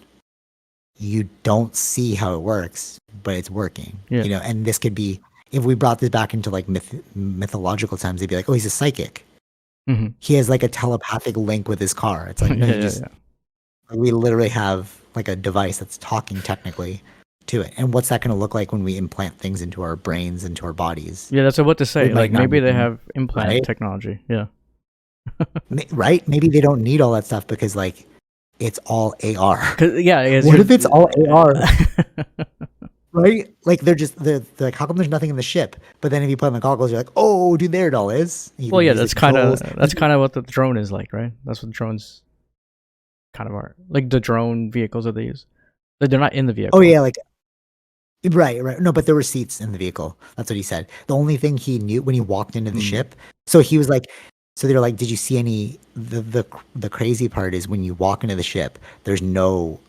You don't see how it works, but it's working. Yeah. And this could be, if we brought this back into like mythological times, they'd be like, oh, he's a psychic. Hmm. He has like a telepathic link with his car. It's like, no, Yeah, you yeah, just, yeah. we literally have like a device that's talking technically to it. And what's that going to look like when we implant things into our brains, into our bodies? Yeah, that's what to We say. might Like not maybe they even, have implant right? technology. Yeah. Right? Maybe they don't need all that stuff because like it's all AR. Yeah, I guess What you're. if it's all AR? Right? Like they're like, how come there's nothing in the ship? But then if you put on the goggles, you're like, oh, dude, there it all is. You Well, can yeah, use the controls. that's kind of what the drone is like, right? That's what drones kind of are. Like the drone vehicles that they use. They're not in the Oh vehicle. yeah, like right, right. No, but there were seats in the vehicle. That's what he said. The only thing he knew when he walked into the Mm. ship, so he was like, so they were like, did you see any? The crazy part is when you walk into the ship, there's no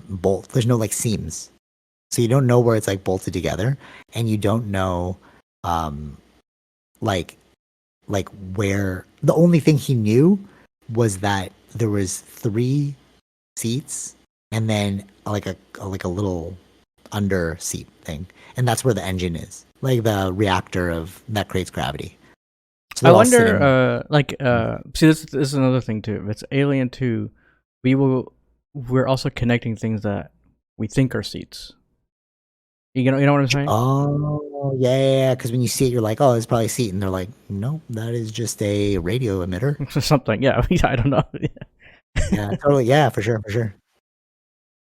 bolt. There's no like seams, so you don't know where it's like bolted together, and you don't know um like where. The only thing he knew was that there was three seats, and then like a little under seat thing, and that's where the engine is, like the reactor of that creates gravity. So I they're all wonder, sitting. see, this is another thing too. If it's Alien 2, we're also connecting things that we think are seats. You know what I'm saying? Oh yeah, because when you see it, you're like, oh, it's probably a seat, and they're like, nope, that is just a radio emitter. Something, yeah. I don't know. Yeah, totally. Yeah, for sure, for sure.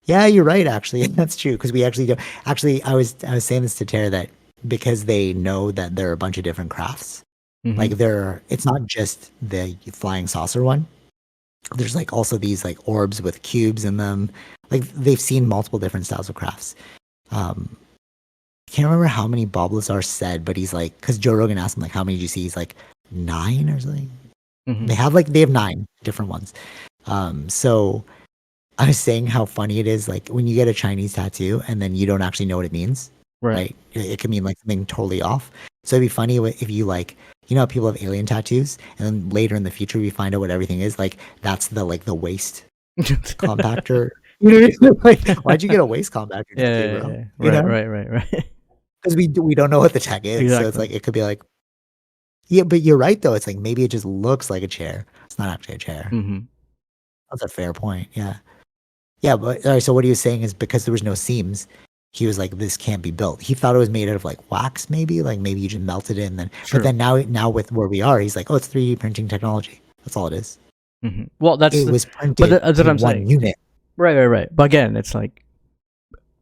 Yeah, you're right. Actually, that's true because we actually do. Actually, I was saying this to Tara that because they know that there are a bunch of different crafts. Hmm. Like it's not just the flying saucer one. There's like also these like orbs with cubes in them. Like they've seen multiple different styles of crafts. Um, I can't remember how many Bob Lazar said, but he's like, because Joe Rogan asked him like, how many did you see? He's like 9 or something. Hmm. They have 9 different ones. So I was saying how funny it is, like when you get a Chinese tattoo and then you don't actually know what it means, Right. right? It can mean like something totally off. So it'd be funny if you like, how people have alien tattoos, and then later in the future we find out what everything is. Like that's the waist compactor. You know, what I mean? Like why'd you get a waist compactor Yeah, tattoo, yeah, bro? yeah. You Right, know, right, right, right. because we don't know what the tech is. So it's Exactly. like it could be like, yeah, but you're right though. It's like maybe it just looks like a chair. It's not actually a chair. Hmm. That's a fair point. Yeah. Yeah, but all right, so what he was saying is because there was no seams, he was like, this can't be built. He thought it was made out of like wax, maybe, like maybe you just melted it and then. But True. then now with where we are, he's like, oh, it's 3D printing technology. That's all it is. Well, It was but printed that's what I'm in one saying. unit. Right, right, right. But again, it's like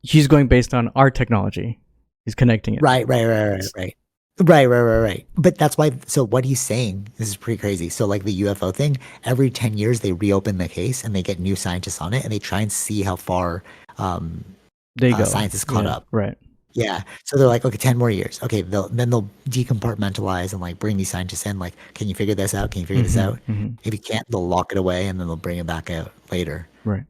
he's going based on our technology. He's connecting it. Right, right, right, right, right. Right, right, right, right. But that's why. So what he's saying, this is pretty crazy. So like the UFO thing, every 10 years they reopen the case and they get new scientists on it and they try and see how far um, There you go. science is caught Yeah, up. right. Yeah. So they're like, okay, 10 more years. Okay, they'll decompartmentalize and like bring these scientists in. Like, can you figure this out? Can you figure this Hmm. out? Hmm. If you can't, they'll lock it away and then they'll bring it back out later Right.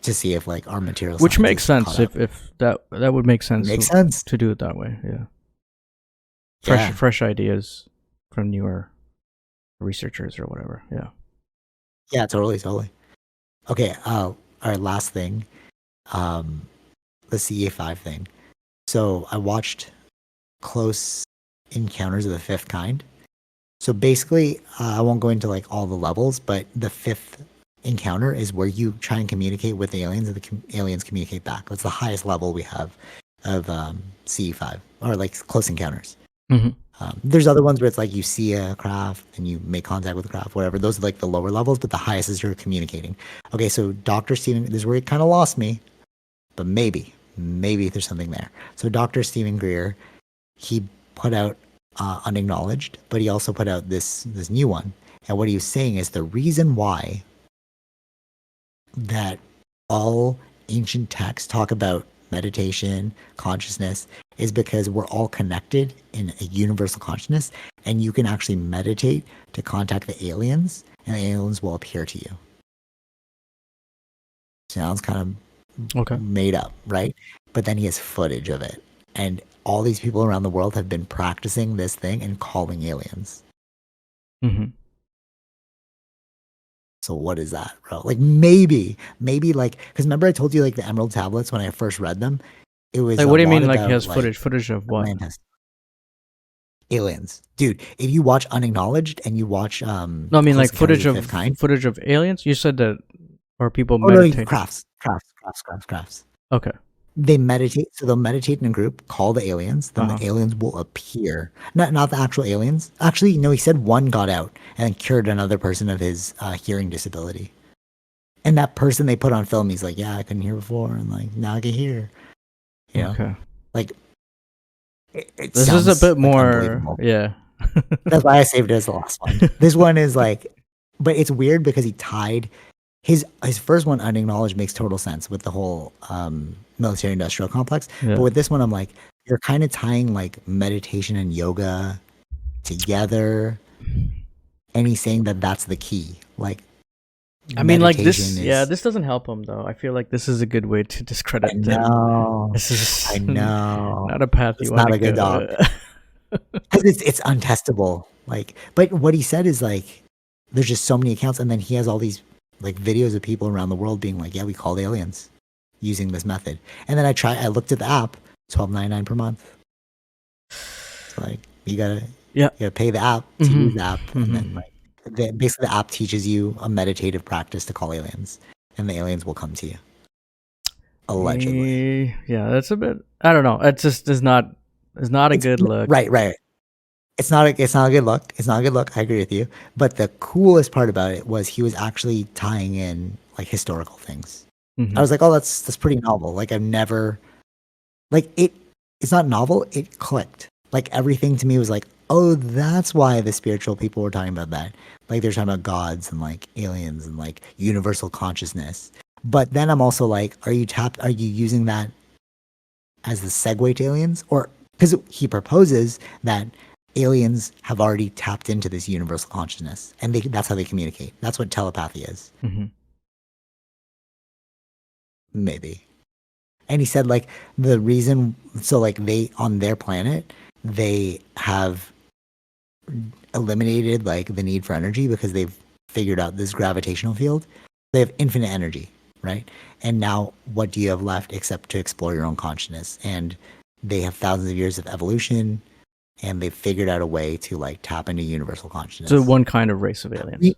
to see if like our material Which science makes is caught sense up. if that would make sense Makes sense. to do it that way. Yeah. Yeah. Fresh ideas from newer researchers or whatever. Yeah. Yeah, totally, totally. Okay, all right, last thing. Um, the CA5 thing. So I watched Close Encounters of the Fifth Kind. So basically, I won't go into like all the levels, but the fifth encounter is where you try and communicate with the aliens, and the aliens communicate back. That's the highest level we have of CE5 or like close encounters. Hmm. There's other ones where it's like you see a craft and you make contact with the craft, whatever. Those are like the lower levels, but the highest is you're communicating. Okay, so Dr. Stephen, this is where it kind of lost me, but maybe there's something there. So Dr. Stephen Greer, he put out unacknowledged, but he also put out this new one. And what he was saying is the reason why that all ancient texts talk about meditation, consciousness, is because we're all connected in a universal consciousness, and you can actually meditate to contact the aliens, and the aliens will appear to you. Sounds kind Okay. of made up, right? But then he has footage of it, and all these people around the world have been practicing this thing and calling aliens. Mm-hmm. So what is that, bro? Like maybe like, because remember I told you like the Emerald Tablets when I first read them, it was Like, a what do you lot mean? Like, he about has like footage? Footage of what? Atlantis, aliens, dude. If you watch Unacknowledged and you watch No, I mean Close like Encounters of the Fifth Kind, footage of aliens. You said that, or people oh no, meditate. crafts. Okay. They meditate, so they'll meditate in a group, call the aliens, then Uh-huh. the aliens will appear. Not the actual aliens. Actually, no, he said one got out and then cured another person of his hearing disability. And that person they put on film, he's like, yeah, I couldn't hear before, and like now I can hear. You know, Okay. like it This is a sounds bit like more. unbelievable. Yeah. That's why I saved it as the last one. This one is like, but it's weird because he tied his first one, Unacknowledged, makes total sense with the whole military industrial complex. Yeah. But with this one, I'm like, you're kind of tying like meditation and yoga together, and he's saying that that's the key. Like, I mean, like meditation this. is. Yeah, this doesn't help him though. I feel like this is a good way to I discredit him. know. This is I know. not a path you It's want not to a good go. dog. Because it's untestable. Like, but what he said is like, there's just so many accounts, and then he has all these like videos of people around the world being like, yeah, we called aliens using this method. And then I looked at the app, $12.99 per month. It's like you gotta pay the app to use the app, and then like basically the app teaches you a meditative practice to call aliens, and the aliens will come to you. Allegedly. Yeah, that's a bit. I don't know. It just is not. It's not a good look. Right. It's not a good look. It's not a good look. I agree with you. But the coolest part about it was he was actually tying in like historical things. Mm-hmm. I was like, oh, that's pretty novel. Like I've never, like it's not novel. It clicked. Like everything to me was like, oh, that's why the spiritual people were talking about that. Like they're talking about gods and like aliens and like universal consciousness. But then I'm also like, are you using that as the segue to aliens? Or because he proposes that aliens have already tapped into this universal consciousness, and that's how they communicate. That's what telepathy is. Mm-hmm. Maybe. And he said like the reason, so like they on their planet, they have eliminated like the need for energy because they've figured out this gravitational field. They have infinite energy, right? And now what do you have left except to explore your own consciousness? And they have thousands of years of evolution, and they've figured out a way to like tap into universal consciousness. So one kind of race of aliens.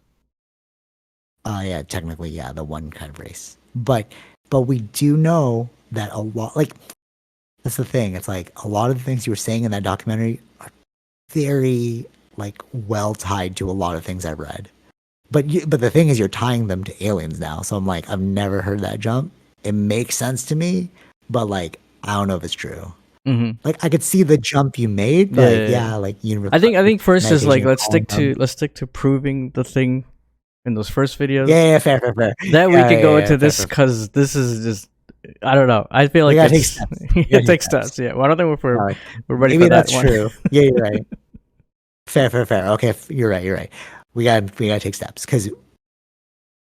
Yeah, technically, yeah, the one kind of race. But we do know that a lot, like, that's the thing. It's like a lot of the things you were saying in that documentary are very like well tied to a lot of things I've read. But the thing is, you're tying them to aliens now. So I'm like, I've never heard that jump. It makes sense to me, but like, I don't know if it's true. Mm-hmm. Like I could see the jump you made, but yeah, like universal. I think first is like meditation, let's stick to proving the thing in those first videos. Yeah, fair. Then we could go into fair, this because this is just, I don't know. I feel like gotta it's it takes steps. Yeah, well, I don't think we're ready maybe for that that's one. true. Yeah, you're right. Fair. Okay, you're right. We gotta take steps because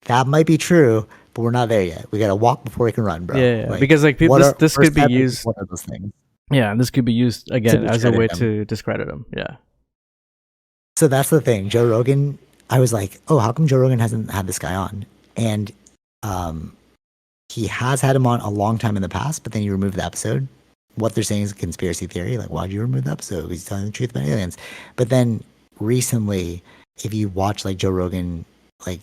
that might be true, but we're not there yet. We gotta walk before we can run, bro. Yeah, like, because like this could be used. What are those things? Yeah, this could be used again as a way them. to discredit him. Yeah. So that's the thing. Joe Rogan, I was like, oh, how come Joe Rogan hasn't had this guy on? And he has had him on a long time in the past, but then you remove the episode. What they're saying is a conspiracy theory. Like, why'd you remove the episode? Because he's telling the truth about aliens. But then recently, if you watch like Joe Rogan, like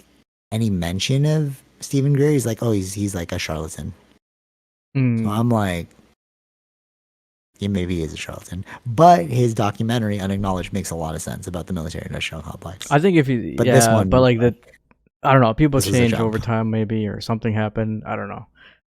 any mention of Stephen Greer, he's like, oh, he's like a charlatan. So I'm like, yeah, maybe he is a charlatan. But his documentary, Unacknowledged, makes a lot of sense about the military-industrial complex. I think if you, but this one, but like that, I don't know. People this was a change jump. over time, maybe, or something happened. I don't know.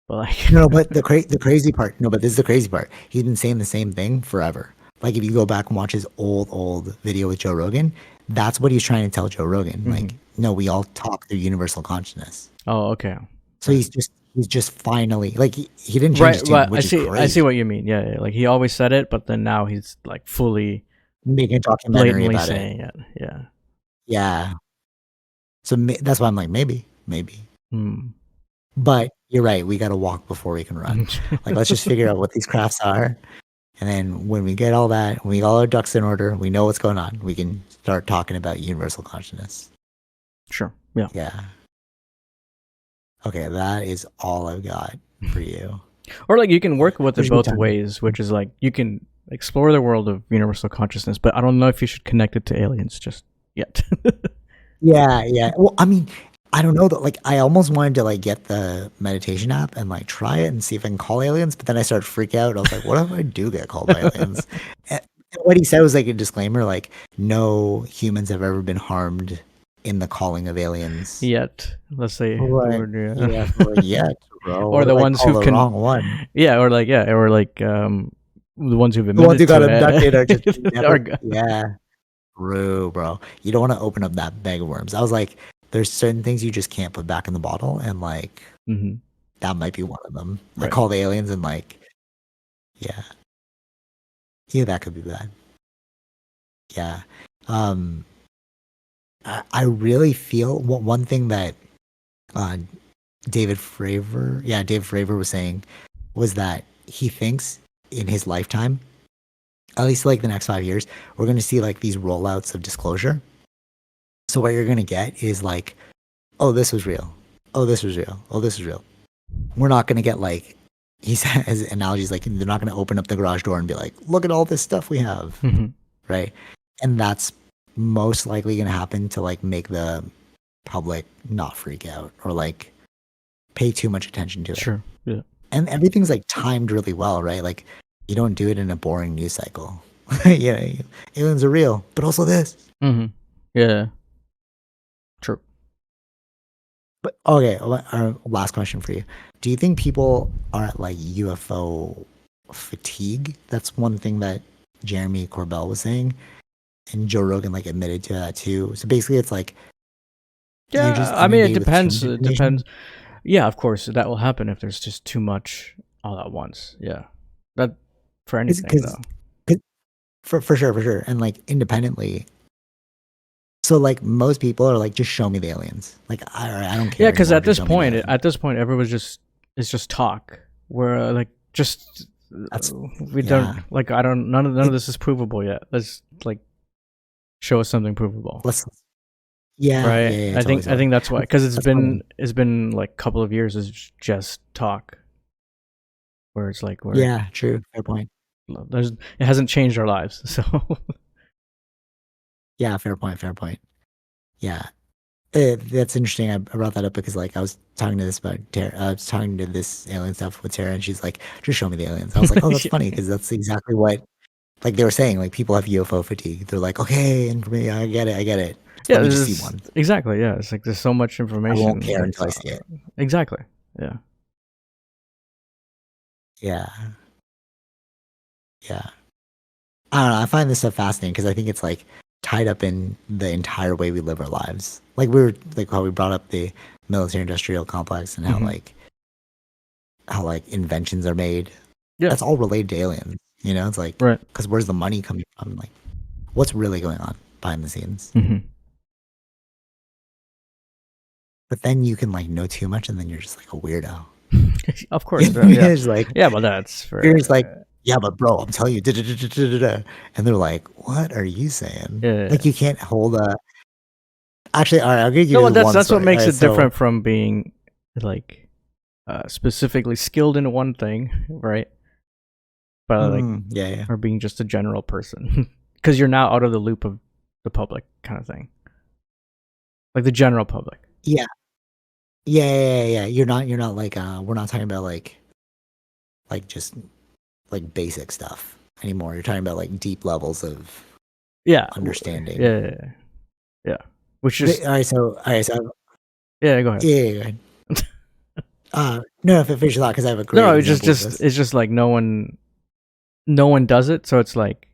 But like, no, but the crazy part. No, but this is the crazy part. He's been saying the same thing forever. Like if you go back and watch his old video with Joe Rogan, that's what he's trying to tell Joe Rogan. Like, no, we all talk through universal consciousness. Oh, okay. So he's he's just finally like he didn't change his Right, tune, but which is I see crazy. what you mean. Yeah, yeah, like he always said it, but then now he's like fully Making a documentary blatantly about it. saying it. Yeah. Yeah. So that's why I'm like, maybe. Hmm. But you're right. We got to walk before we can run. Like, let's just figure out what these crafts are. And then when we get all that, when we got all our ducks in order, we know what's going on. We can start talking about universal consciousness. Sure. Yeah. Yeah. Okay. That is all I've got for you. Or like you can work with Which it is good both time. ways, which is like you can explore the world of universal consciousness, but I don't know if you should connect it to aliens just yet. Yeah. Yeah. Well, I mean, I don't know that. Like, I almost wanted to like get the meditation app and like try it and see if I can call aliens. But then I started freaking out. I was like, what if I do get called by aliens? And what he said was like a disclaimer, like no humans have ever been harmed in the calling of aliens. Yet, let's say the Right. word, yeah. Yeah. So like, yet, bro. Or What the if I ones call who the can, wrong one? yeah, or like the ones who've The ones who admitted got to abducted are just it. never. Yeah. True, bro. You don't want to open up that bag of worms. I was like, there's certain things you just can't put back in the bottle, and like Mm-hmm. that might be one of them. I Right. call the aliens and like, yeah, yeah, that could be bad. Yeah, um, I really feel one thing that uh, David Fravor was saying was that he thinks in his lifetime, at least like the next 5 years, we're going to see like these rollouts of disclosure. So what you're going to get is like, oh, this was real. Oh, this was real. Oh, this is real. We're not going to get like, he says analogies like they're not going to open up the garage door and be like, look at all this stuff we have. Mm-hmm. Right. And that's most likely going to happen to like make the public not freak out or like pay too much attention to it. Sure. Yeah. And everything's like timed really well, right? Like you don't do it in a boring news cycle. Yeah, aliens are real, but also this. Mm-hmm. Yeah. True. But okay, our last question for you: do you think people are at like UFO fatigue? That's one thing that Jeremy Corbell was saying, and Joe Rogan like admitted to that too. So basically, it's like you're Yeah. just I mean, it inundated with too depends. much It information. depends. Yeah, of course, that will happen if there's just too much all at once. Yeah. That for anything Because though. for sure, and like independently. So like most people are like, just show me the aliens. Like I don't care Yeah, because anymore. Just show me the aliens. at this point, everyone's just it's just talk. We're like just That's we yeah. don't like I don't none of this is provable yet. Let's like show us something provable, Let's yeah, right? yeah, yeah, totally, I totally. think that's why because That's funny. it's been like a couple of years is just talk where it's like we're Yeah, true. Fair point. there's it hasn't changed our lives. So Yeah, fair point. Fair point. Yeah. That's interesting. I brought that up because like I was talking to this about Tara. I was talking to this alien stuff with Tara, and she's like, "Just show me the aliens." I was like, "Oh, that's funny because that's exactly what like they were saying. Like people have UFO fatigue. They're like, okay, and for me, I get it. I get it. yeah, Let me just see there's one. exactly yeah. It's like there's so much I won't information. care That's until I see it." exactly yeah. Yeah, yeah. I don't know. I find this stuff fascinating because I think it's like tied up in the entire way we live our lives. Like we were like how we brought up the military industrial complex and Mm-hmm. how like inventions are made. Yeah, That's all related to aliens. You know, it's like right. because where's the money coming from? Like what's really going on behind the scenes? Mm-hmm. But then you can like know too much and then you're just like a weirdo. Of course, yeah, It's like yeah, but that's you're just like, for yeah, but bro, I'm telling you, da, da, da, da, da, da, da." And they're like, what are you saying? yeah. Like you can't hold a. Actually, all right, I'll give No, you well, this one that's what story. All makes right, it so different from being like specifically skilled in one thing, right? But like yeah, yeah, or being just a general person, because you're now out of the loop of the public kind of thing, like the general public. yeah, yeah, yeah, yeah. Yeah. You're not like, we're not talking about like just like basic stuff anymore. You're talking about like deep levels of Yeah, understanding. yeah. Which is All right, so yeah. Go ahead. yeah, yeah, go ahead. No, finish that because I have a great No, it's example of this. it's just like no one does it, so it's like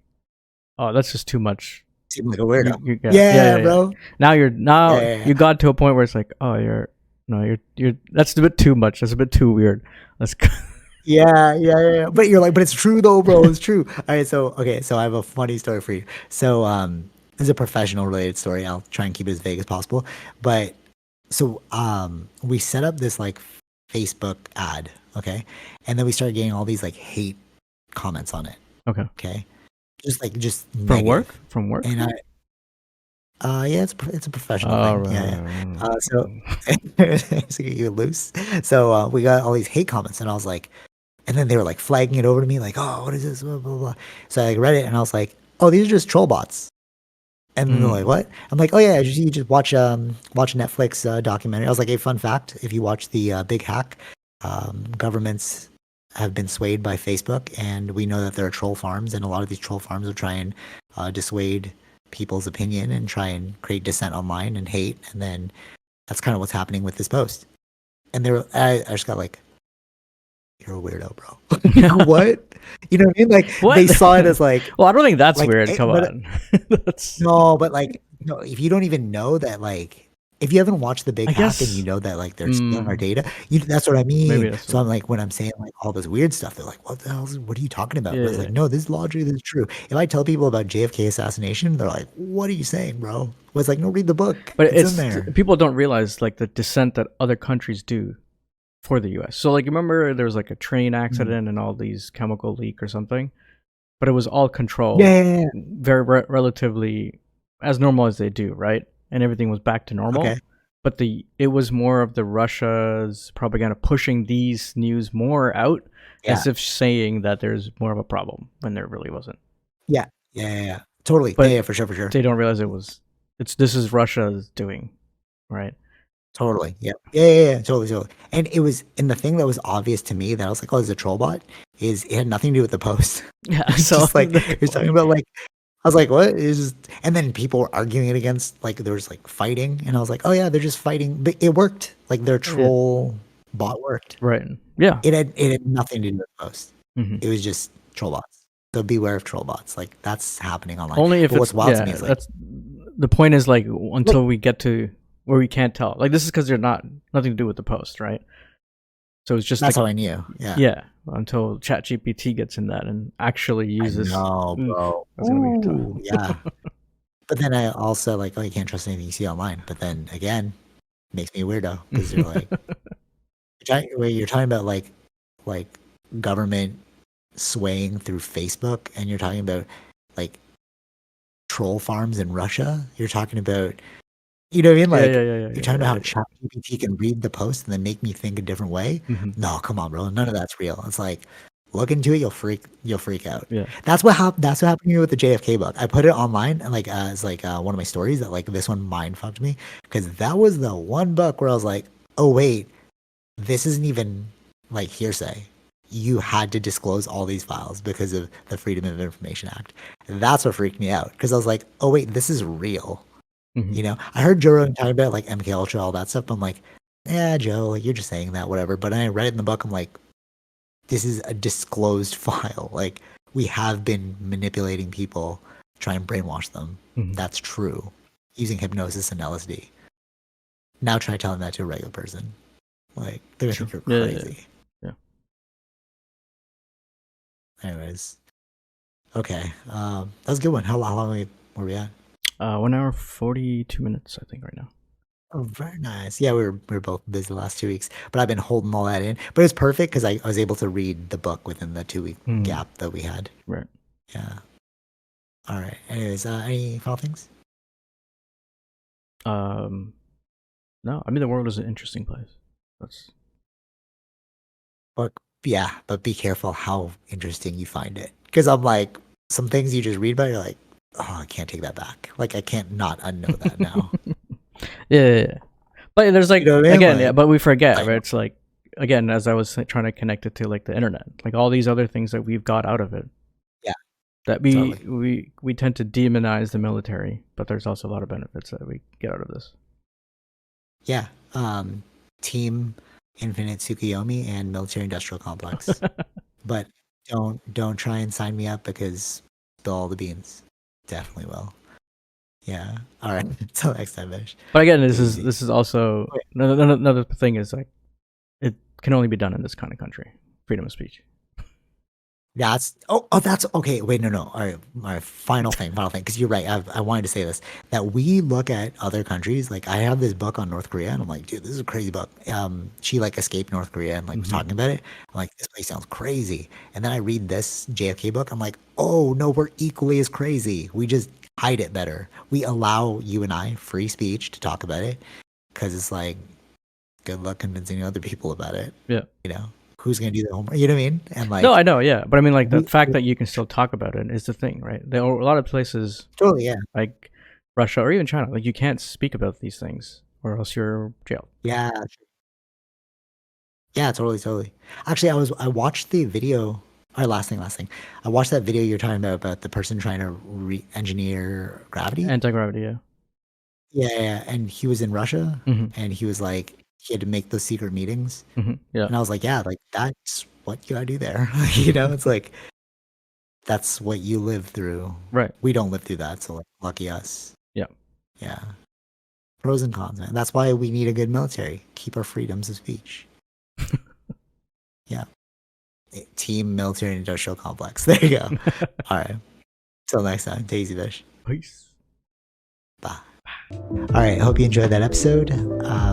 oh, that's just too much. Seem like a weirdo. Yeah, Yeah, bro. Now Yeah, yeah, you yeah. got to a point where it's like oh, you're No, you're. That's a bit too much. That's a bit too weird. Let's. Yeah. But you're like, but it's true though, bro. It's true. All right, so okay, so I have a funny story for you. So this is a professional related story. I'll try and keep it as vague as possible. But so we set up this like Facebook ad, okay? And then we started getting all these like hate comments on it, Okay. okay? Just From negative. work? From work? And yeah, it's a professional Oh, thing. right, Yeah, right, so right. to get you loose. So we got all these hate comments, and I was like, and then they were like flagging it over to me, like, oh, what is this? Blah, blah, blah. So I like, read it, and I was like, oh, these are just troll bots. And then they're like, Mm. what? I'm like, oh yeah, you just watch a Netflix documentary. I was like, a fun fact: if you watch the Big Hack, governments have been swayed by Facebook, and we know that there are troll farms, and a lot of these troll farms will try and dissuade people's opinion and try and create dissent online and hate, and then that's kind of what's happening with this post. And I just got like, you're a weirdo, bro. Like, what? You know what I mean? Like What? they saw it as like Well, I don't think that's like weird. Come but on. That's. no, but like no, if you don't even know that like if you haven't watched the Big I Hack and you guess. know that like they're stealing our Mm, data, that's what I maybe mean. that's So what. I'm like when I'm saying like all this weird stuff, they're like, what are you talking about? But it's Yeah. like, no, this is logic, this is true. If I tell people about JFK assassination, they're like, what are you saying, bro? Well, it's like, no, read the book. But It's in it's there. people don't realize like the dissent that other countries do for the U.S. So like remember there was like a train Mm. accident and all these chemical leak or something, but it was all controlled, Yeah. very relatively as normal as they do, right? And everything was back to normal. Okay. But it was more of the Russia's propaganda pushing these news more out, Yeah. as if saying that there's more of a problem when there really wasn't. Yeah. Totally. But For sure, for sure. they don't realize it's this is Russia's doing, right? Totally. Yeah. Totally. And it was, and the thing that was obvious to me that I was like, oh, it's a troll bot, is it had nothing to do with the post. Yeah. It was So just like, it was talking about like, I was like, what? It's just, and then people were arguing it against, like, there was like fighting, and I was like, oh yeah, they're just fighting, but it worked. Like their yeah, troll bot worked. right. Yeah. It had nothing to do with the post. Hmm. It was just troll bots. So beware of troll bots. Like that's happening online. Only if But what's it's wild to me yeah. is like, That's the point. Is like look, until we get to where we can't tell. Like this is because they're not nothing to do with the post, right? So it's just that's like how I knew. Yeah. yeah. Until ChatGPT gets in that and actually I uses. know, Oof, bro. that's gonna be tough. Ooh, yeah. But then I also like, oh, you can't trust anything you see online. But then again, makes me a weirdo because you're like, you're talking about like government swaying through Facebook, and you're talking about like troll farms in Russia. You're talking about, you know what I mean? Like you're talking about how ChatGPT can read the post and then make me think a different way. Hmm. No, come on, bro. None of that's real. It's like look into it, you'll freak out. Yeah. That's what happened to me with the JFK book. I put it online and like as like one of my stories that like this one mind fucked me because that was the one book where I was like, oh wait, this isn't even like hearsay. You had to disclose all these files because of the Freedom of Information Act. That's what freaked me out because I was like, oh wait, this is real. Hmm. You know, I heard Joe Rogan talking about like MK Ultra, all that stuff. But I'm like, yeah, Joe, like you're just saying that, whatever. But I read it in the book. I'm like, this is a disclosed file. Like we have been manipulating people, try and brainwash them. Hmm. That's true. Using hypnosis and LSD. Now try telling that to a regular person. Like they're gonna Sure. think you're Yeah. crazy. Yeah. Anyways, okay. That was a good one. How long were we at? 1 hour 42 minutes, I think, right now. Oh, very nice. Yeah, we were both busy the last 2 weeks, but I've been holding all that in. But it's perfect because I was able to read the book within the 2 week Mm, gap that we had. right. Yeah. All right. Anyways, any final things? Um. No, I mean the world is an interesting place. That's But yeah, but be careful how interesting you find it. Because I'm like, some things you just read about, you're like, oh, I can't take that back. Like I can't not unknow that now. yeah. But there's You like know what I mean? again, yeah. Like, But we forget, I right? It's like again, as I was trying to connect it to like the internet, like all these other things that we've got out of it. yeah, That totally. we tend to demonize the military, but there's also a lot of benefits that we get out of this. Yeah. Team Infinite Tsukuyomi and Military Industrial Complex. But don't try and sign me up because spill all the beans. Definitely will. Yeah. All right. Until next time, Vish. But again, Take it easy. this is also another thing is like it can only be done in this kind of country. Freedom of speech. That's that's okay. Wait, no. All right. Final thing, because you're right. I wanted to say this that we look at other countries. Like I have this book on North Korea, and I'm like, dude, this is a crazy book. She like escaped North Korea and like was talking about it. I'm like, this place sounds crazy. And then I read this JFK book. I'm like, oh no, we're equally as crazy. We just hide it better. We allow you and I free speech to talk about it because it's like, good luck convincing other people about it. Yeah. You know. Who's gonna do the homework? You know what I mean? And like, no, I know, yeah, but I mean, like the fact that you can still talk about it is the thing, right? There are a lot of places, totally, yeah, like Russia or even China, like you can't speak about these things or else you're jailed. yeah, yeah, totally. Actually, I watched the video. Or last thing, I watched that video you're talking about the person trying to re-engineer gravity. Anti-gravity, yeah. Yeah, and he was in Russia, Mm-hmm. and he was like, he had to make those secret meetings, Mm-hmm. Yeah. and I was like, yeah, like that's what you gotta do there. You know, it's like that's what you live through. Right. We don't live through that, so like, lucky us. Yeah. Yeah. Pros and cons, man. That's why we need a good military. Keep our freedoms of speech. Yeah. Team military industrial complex. There you go. All right. Till next time. Take it easy, Vish. Peace. Bye. All right. Hope you enjoyed that episode.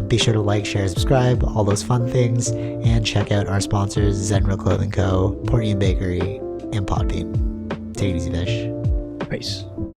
Be sure to like, share, subscribe, all those fun things, and check out our sponsors: Zenro Clothing Co., Portian Bakery, and Podbean. Take it easy, Vish. Peace.